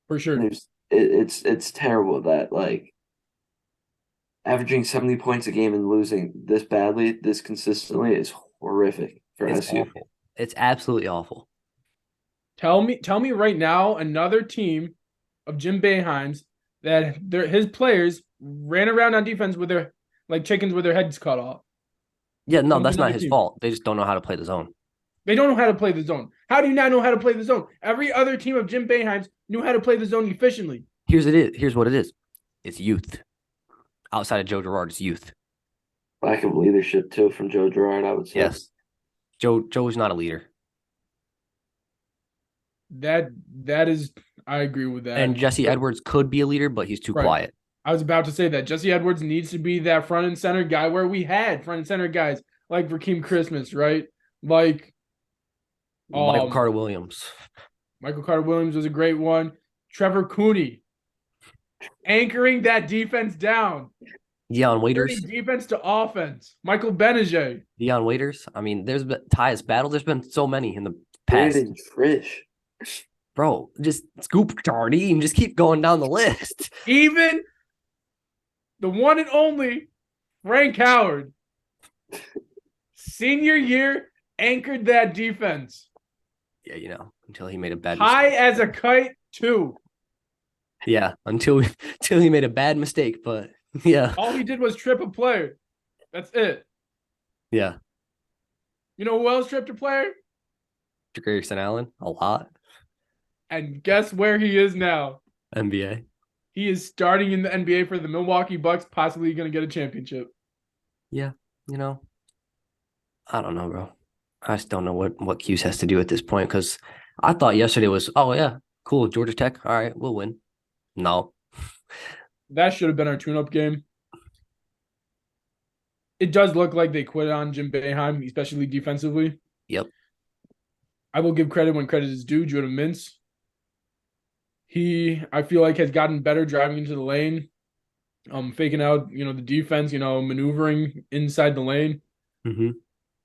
For sure. It's terrible that, like, averaging 70 points a game and losing this badly, this consistently is horrific for It's SU. awful. It's absolutely awful. Tell me right now another team of Jim Boeheim's that his players ran around on defense with their like chickens with their heads cut off. Yeah, no, Name that's not another his team. fault. They just don't know how to play the zone. They don't know how to play the zone. How do you not know how to play the zone? Every other team of Jim Boeheim's knew how to play the zone efficiently. Here's what it is. It's youth. Outside of Joe Girard, it's youth. Lack of leadership too from Joe Girard, I would say. Yes. Joe is not a leader. That is, I agree with that. And Jesse Edwards could be a leader, but he's too quiet. I was about to say that Jesse Edwards needs to be that front and center guy where we had front and center guys like Raheem Christmas, right? Like Michael Carter Williams. Michael Carter Williams was a great one. Trevor Cooney anchoring that defense down. Deion Waiters. Defense to offense. Michael Benajay. Deion Waiters. I mean, there's been Tyus Battle. There's been so many in the past. Brandon Trish. Bro, just scoop Jardine. Just keep going down the list. Even the one and only Frank Howard. Senior year anchored that defense. Yeah, until he made a bad High mistake. as a kite, too. Yeah, until he made a bad mistake, but yeah. All he did was trip a player. That's it. Yeah. You know who else tripped a player? Grayson Allen, a lot. And guess where he is now? NBA. He is starting in the NBA for the Milwaukee Bucks, possibly going to get a championship. Yeah, I don't know, bro. I just don't know what Cuse has to do at this point because I thought yesterday was, oh, yeah, cool, Georgia Tech. All right, we'll win. No. That should have been our tune-up game. It does look like they quit on Jim Boeheim, especially defensively. Yep. I will give credit when credit is due. Judah Mintz. I feel like, has gotten better driving into the lane, faking out, the defense, maneuvering inside the lane. Mm-hmm.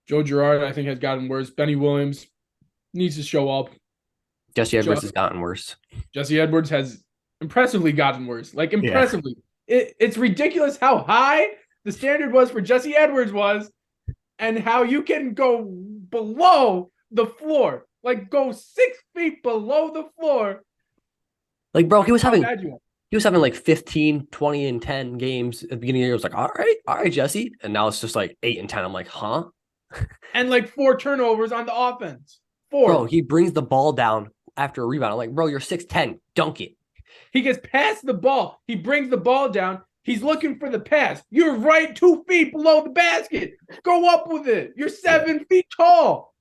Joe Girard, I think, has gotten worse. Benny Williams needs to show up. Jesse Edwards has gotten worse. Jesse Edwards has impressively gotten worse. Like, impressively. Yeah. It's ridiculous how high the standard was for Jesse Edwards and how you can go below the floor. Like, go 6 feet below the floor. Like, bro, he was having like 15, 20, and 10 games at the beginning of the year. It was like, all right, Jesse. And now it's just like 8 and 10. I'm like, huh? And like 4 turnovers on the offense. 4. Bro, he brings the ball down after a rebound. I'm like, bro, you're 6'10". Dunk it. He gets past the ball. He brings the ball down. He's looking for the pass. You're right 2 feet below the basket. Go up with it. You're 7 feet tall.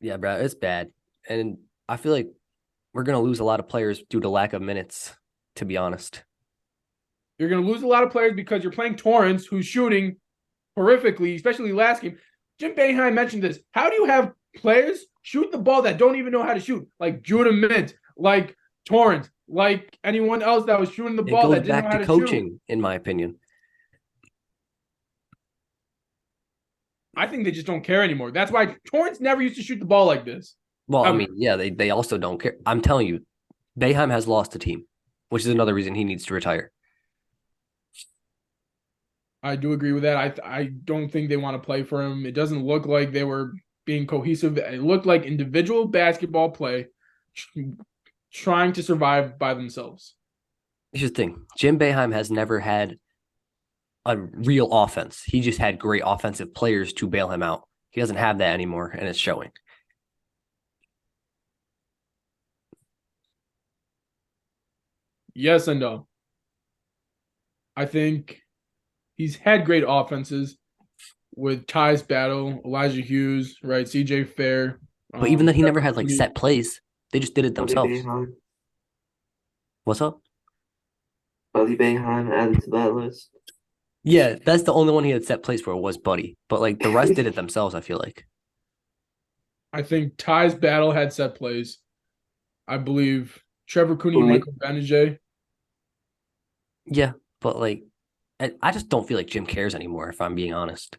Yeah, bro, it's bad. And I feel like we're going to lose a lot of players due to lack of minutes, to be honest. You're going to lose a lot of players because you're playing Torrance, who's shooting horrifically, especially last game. Jim Boeheim mentioned this. How do you have players shoot the ball that don't even know how to shoot? Like Judah Mintz, like Torrance, like anyone else that was shooting the ball that didn't know how to shoot. It goes back to coaching, in my opinion. I think they just don't care anymore. That's why Torrance never used to shoot the ball like this. Well, I mean, yeah, they also don't care. I'm telling you, Boeheim has lost the team, which is another reason he needs to retire. I do agree with that. I don't think they want to play for him. It doesn't look like they were being cohesive. It looked like individual basketball play, trying to survive by themselves. Here's the thing. Jim Boeheim has never had a real offense. He just had great offensive players to bail him out. He doesn't have that anymore, and it's showing. Yes and no. I think he's had great offenses with Tyus Battle, Elijah Hughes, right? CJ Fair. But even though he never had like set plays, they just did it themselves. What's up? Buddy Boeheim added to that list. Yeah, that's the only one he had set plays for was Buddy. But like the rest did it themselves, I feel like. I think Tyus Battle had set plays. I believe Trevor Cooney, Michael Benajay. Yeah, but like I just don't feel like Jim cares anymore, if I'm being honest.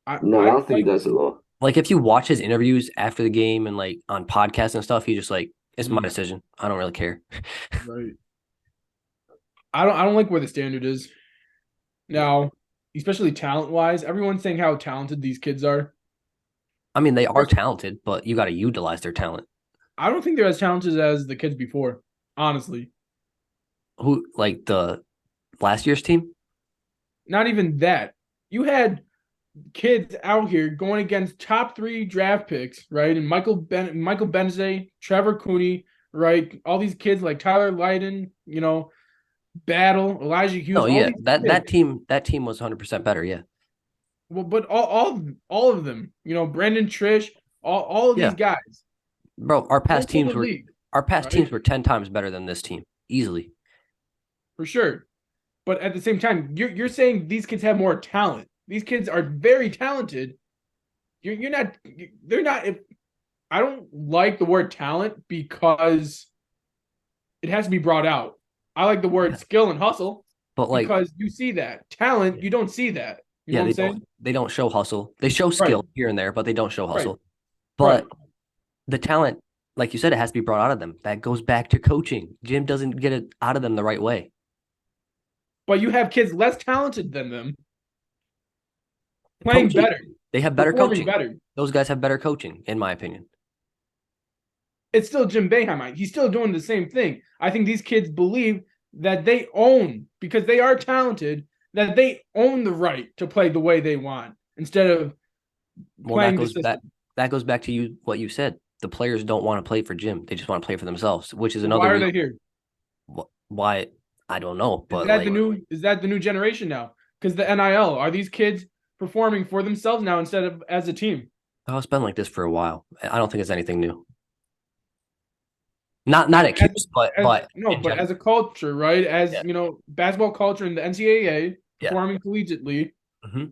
I don't think he does at all. Like if you watch his interviews after the game and like on podcasts and stuff, he just like, it's my decision. I don't really care. Right. I don't like where the standard is. Now, especially talent-wise, everyone's saying how talented these kids are. I mean, they are talented, but you got to utilize their talent. I don't think they're as talented as the kids before, honestly. Who, like the last year's team? Not even that. You had kids out here going against top 3 draft picks, right? And Michael Benze, Trevor Cooney, right? All these kids like Tyler Lydon, Battle, Elijah Hughes, Oh all yeah, these that kids. team was 100% better. Yeah, Well, but all of them, Brandon Trish, all of these yeah, guys, bro. the league, Our past right? teams were 10 times better than this team, easily. For sure. But at the same time, you're saying these kids have more talent. These kids are very talented. You're not. They're not. I don't like the word talent because it has to be brought out. I like the word Yeah. skill and hustle But like, because you see that talent. yeah, You don't see that. You know yeah, what I'm saying? they don't show hustle. They show Right. skill here and there, but they don't show Right. hustle. Right. But the talent, like you said, it has to be brought out of them. That goes back to coaching. Jim doesn't get it out of them the right way. But you have kids less talented than them playing Coaching, better, they have better performing coaching. better. Those guys have better coaching, in my opinion. It's still Jim Boeheim. He's still doing the same thing. I think these kids believe that they own, because they are talented, that they own the right to play the way they want instead of Well, playing the system. that goes back to what you said. The players don't want to play for Jim. They just want to play for themselves, which is Why another are reason they here? why I don't know. But like, Is that the new generation now? Because the NIL, are these kids performing for themselves now instead of as a team? oh, it's been like this for a while. I don't think it's anything new. Not at Cuse, but No, in but general. as a culture, right? As Yeah. basketball culture in the NCAA, Yeah. performing collegiately, Hmm.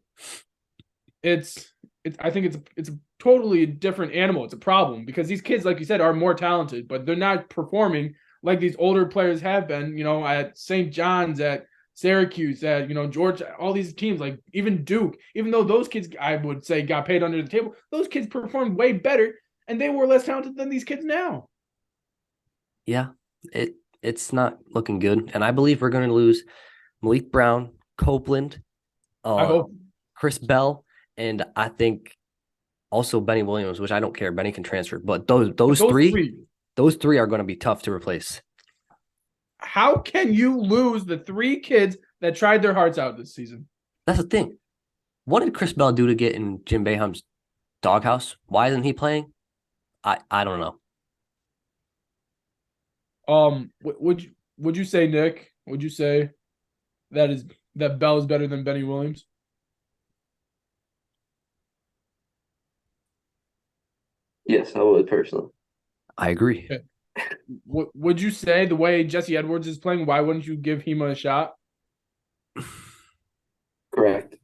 it's I think it's a totally different animal. It's a problem because these kids, like you said, are more talented, but they're not performing like these older players have been, at St. John's, at Syracuse, at George, all these teams, like even Duke, even though those kids I would say got paid under the table, those kids performed way better and they were less talented than these kids now. Yeah, it's not looking good, and I believe we're going to lose Malik Brown, Copeland, I uh, hope. Chris Bell, and I think also Benny Williams, which I don't care. Benny can transfer, but those three are going to be tough to replace. How can you lose the 3 kids that tried their hearts out this season? That's the thing. What did Chris Bell do to get in Jim Boeheim's doghouse? Why isn't he playing? I don't know. Would you say, Nick? Would you say that Bell is better than Benny Williams? Yes, I would personally. I agree. Okay. Would you say the way Jesse Edwards is playing, why wouldn't you give him a shot? Correct.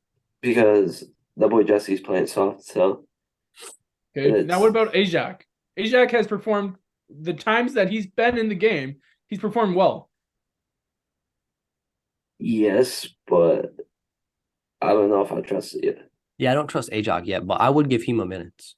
Because that boy Jesse's playing soft, so Okay. Now what about Ajak? Ajak has performed the times that he's been in the game, he's performed well. yes, but I don't know if I trust it yet. Yeah, I don't trust Ajak yet, but I would give him a minutes.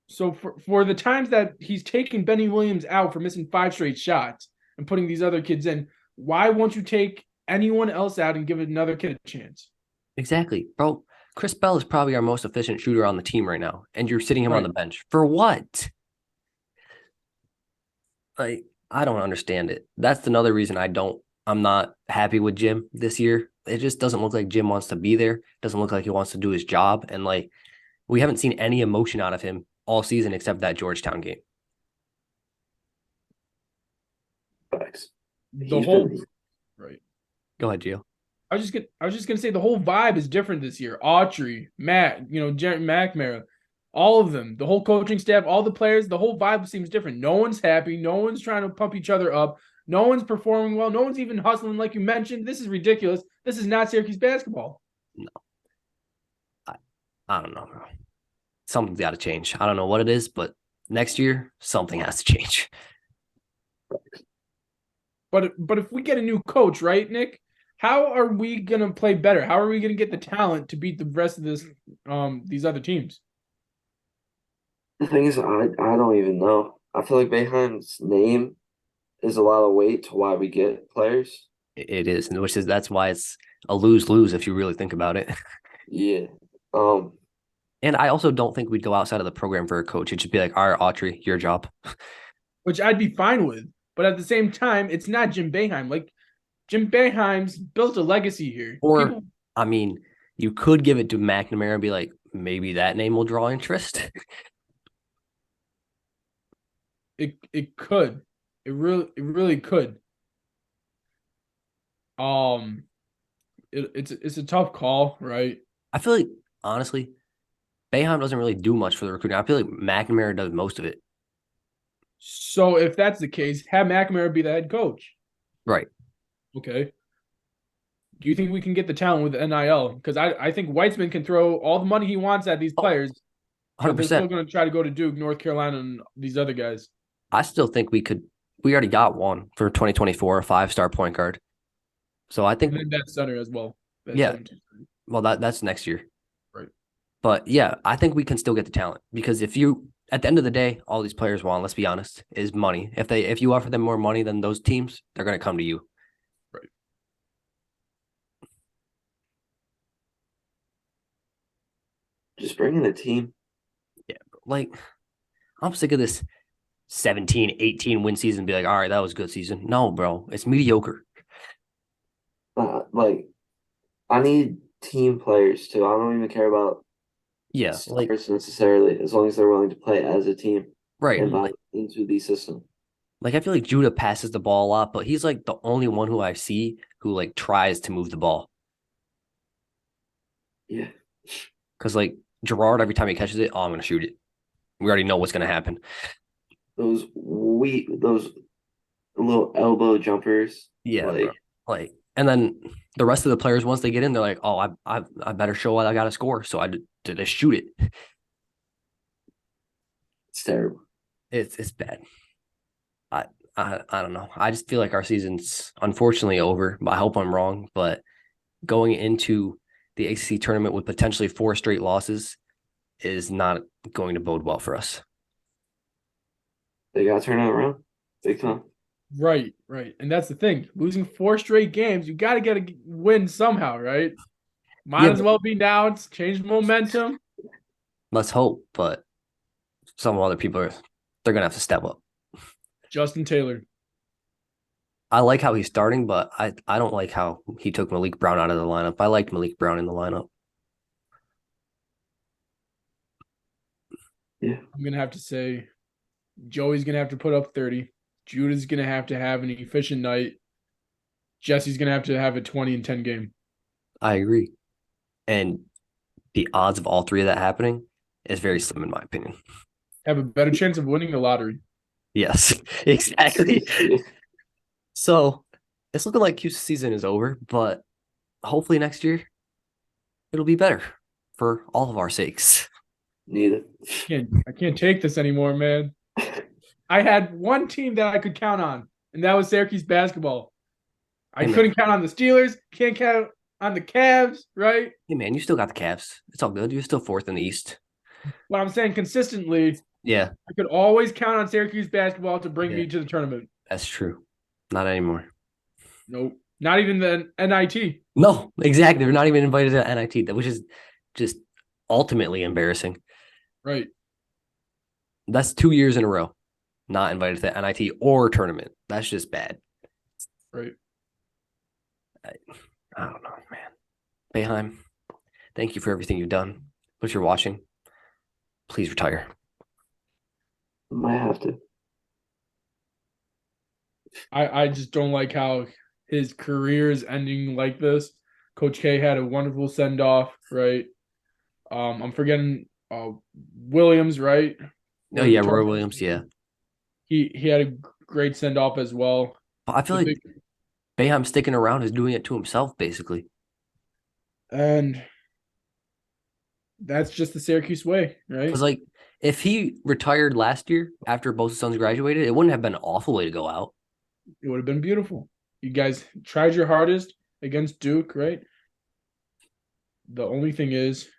So for the times that he's taking Benny Williams out for missing 5 straight shots and putting these other kids in, why won't you take anyone else out and give another kid a chance? Exactly, bro. Chris Bell is probably our most efficient shooter on the team right now, and you're sitting him on Right. the bench for what? Like, I don't understand it. That's another reason I'm not happy with Jim this year. It just doesn't look like Jim wants to be there. Doesn't look like he wants to do his job, and like we haven't seen any emotion out of him all season except that Georgetown game. Facts. The whole right. Go ahead, Gio. I was just gonna say the whole vibe is different this year. Autry, Matt, Jerry McNamara, all of them, the whole coaching staff, all the players, the whole vibe seems different. No one's happy. No one's trying to pump each other up. No one's performing well. No one's even hustling, like you mentioned. This is ridiculous. This is not Syracuse basketball. No, I don't know, bro. Something's got to change. I don't know what it is, but next year something has to change. But if we get a new coach, right, Nick? How are we gonna play better? How are we gonna get the talent to beat the rest of these other teams? The thing is, I don't even know. I feel like Boeheim's name is a lot of weight to why we get players. It is, and that's why a lose-lose if you really think about it. Yeah. And I also don't think we'd go outside of the program for a coach. It'd just be like, all right, Autry, your job. which I'd be fine with. But at the same time, it's not Jim Boeheim. Like Jim Boeheim's built a legacy here. Or, People, I mean, you could give it to McNamara and be like, maybe that name will draw interest. it could, it really could. Um, it's a tough call, right? I feel like, honestly, Boeheim doesn't really do much for the recruiting. I feel like McNamara does most of it. So if that's the case, have McNamara be the head coach. Right. Okay. Do you think we can get the talent with NIL? Because I think Weitzman can throw all the money he wants at these players, but they're still 100%. going to try to go to Duke, North Carolina, and these other guys. I still think we could. We already got one for 2024, a 5-star point guard. So I think, And then that center as well. That yeah, center too. well, that's next year. Right. But yeah, I think we can still get the talent because if you, at the end of the day, all these players want, let's be honest, is money. If you offer them more money than those teams, they're going to come to you. Right. just bring in a team. Yeah. Like, I'm sick of this 17, 18 win season. Be like, all right, that was a good season. No, bro, it's mediocre. Like, I need team players too. I don't even care about Yeah. Like, stars necessarily, as long as they're willing to play as a team right. and buy into the system. Like, I feel like Judah passes the ball a lot, but he's like the only one who I see who like tries to move the ball. Yeah. Because like Gerard, every time he catches it, oh, I'm going to shoot it. We already know what's going to happen. Those little elbow jumpers. Yeah, like bro. Like, and then the rest of the players, once they get in, they're like, oh, I better show what I got to score. So I did to shoot it. it's terrible. It's bad. I don't know. I just feel like our season's unfortunately over. But I hope I'm wrong. But going into the ACC tournament with potentially 4 straight losses is not going to bode well for us. They got to turn it around. Big time. Right. And that's the thing. Losing 4 straight games, you got to get a win somehow, right? Might as well be now. It's changed momentum. Let's hope, but some other people they're gonna have to step up. Justin Taylor. I like how he's starting, but I don't like how he took Malik Brown out of the lineup. I liked Malik Brown in the lineup. Yeah. I'm gonna have to say Joey's gonna have to put up 30. Judah's gonna have to have an efficient night. Jesse's gonna have to have a 20 and 10 game. I agree. And the odds of all 3 of that happening is very slim in my opinion. Have a better chance of winning the lottery. Yes, exactly. So it's looking like Q's season is over, but hopefully next year it'll be better for all of our sakes. Need it. I can't take this anymore, man. I had one team that I could count on, and that was Syracuse basketball. I couldn't count on the Steelers, can't count on the Cavs, right? Hey man, you still got the Cavs. It's all good. You're still 4th in the East. But I'm saying consistently, Yeah, I could always count on Syracuse basketball to bring me to the tournament. that's true. Not anymore. Nope. Not even the NIT. No, exactly. They're not even invited to NIT, which is just ultimately embarrassing. Right. That's 2 years in a row, not invited to the NIT or tournament. That's just bad. Right. I don't know, man. Boeheim, thank you for everything you've done. But if you're watching, please retire. Might have to. I just don't like how his career is ending like this. Coach K had a wonderful send off, right? I'm forgetting Williams, right? Oh yeah, Roy Williams, yeah. He had a great send off as well. But I feel like Boeheim sticking around is doing it to himself, basically. And that's just the Syracuse way, right? Because like if he retired last year after both his sons graduated, it wouldn't have been an awful way to go out. It would have been beautiful. You guys tried your hardest against Duke, right? The only thing is,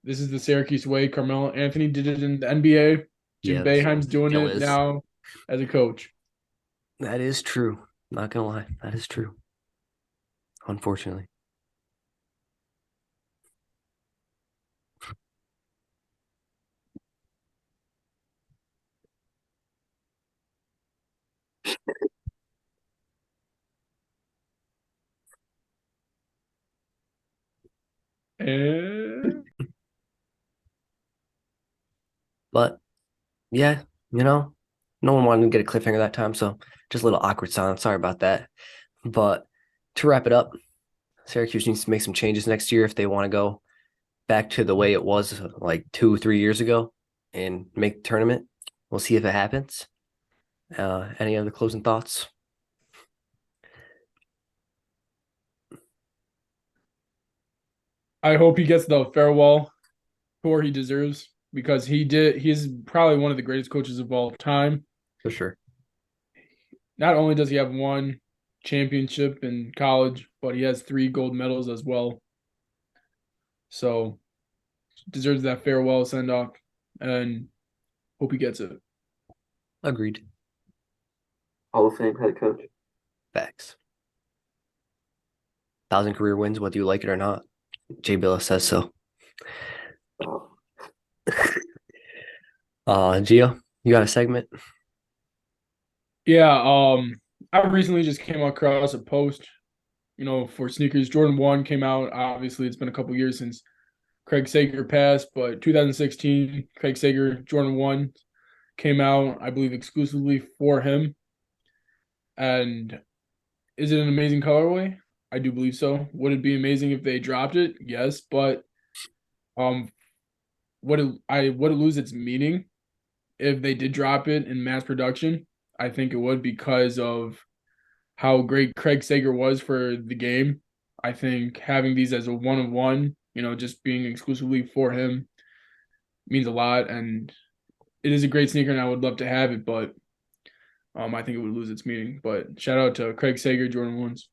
this is the Syracuse way. Carmelo Anthony did it in the NBA. Jim Boeheim's doing it now as a coach. That is true. Not gonna lie, that is true. Unfortunately. And But yeah, no one wanted to get a cliffhanger that time, so just a little awkward silence. Sorry about that. But to wrap it up, Syracuse needs to make some changes next year if they want to go back to the way it was like 2, 3 years ago and make the tournament. We'll see if it happens. Any other closing thoughts? I hope he gets the farewell tour he deserves because he's probably one of the greatest coaches of all time. For sure. Not only does he have one championship in college, but he has 3 gold medals as well. So deserves that farewell send off and hope he gets it. Agreed. Hall of Fame head coach. Facts. 1,000 career wins, whether you like it or not. Jay Billis says so. Oh, Gio, you got a segment? Yeah, I recently just came across a post, for sneakers. Jordan 1 came out. Obviously, it's been a couple years since Craig Sager passed, but 2016, Craig Sager Jordan 1 came out, I believe, exclusively for him. And is it an amazing colorway? I do believe so. Would it be amazing if they dropped it? Yes, but would it lose its meaning if they did drop it in mass production? I think it would because of how great Craig Sager was for the game. I think having these as a one-of-one, just being exclusively for him means a lot, and it is a great sneaker, and I would love to have it, but I think it would lose its meaning. But shout out to Craig Sager, Jordan 1s.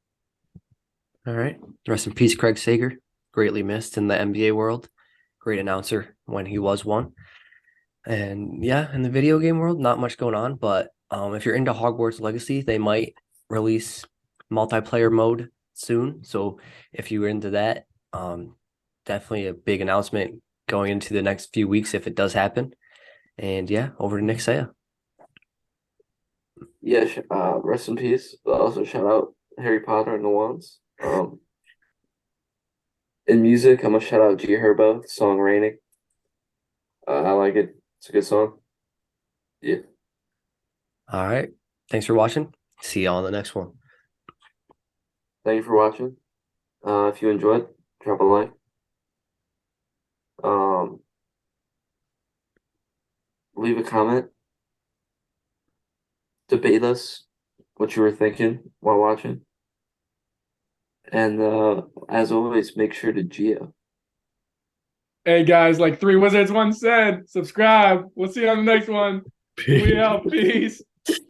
All right. Rest in peace, Craig Sager. Greatly missed in the NBA world. Great announcer when he was one. And yeah, in the video game world, not much going on. But if you're into Hogwarts Legacy, they might release multiplayer mode soon. So if you're into that, definitely a big announcement going into the next few weeks if it does happen. And yeah, over to Nick Saya. yeah, rest in peace. But also shout out Harry Potter and the Wands. In music, I'm gonna shout out G Herbo, the song Raining. I like it. It's a good song. Yeah. All right. Thanks for watching. See you on the next one. Thank you for watching. If you enjoyed, drop a like. Leave a comment. Debate us what you were thinking while watching. And as always, make sure to Geo. Hey guys, like 3 Wizards once said, subscribe. We'll see you on the next one. We out. Peace.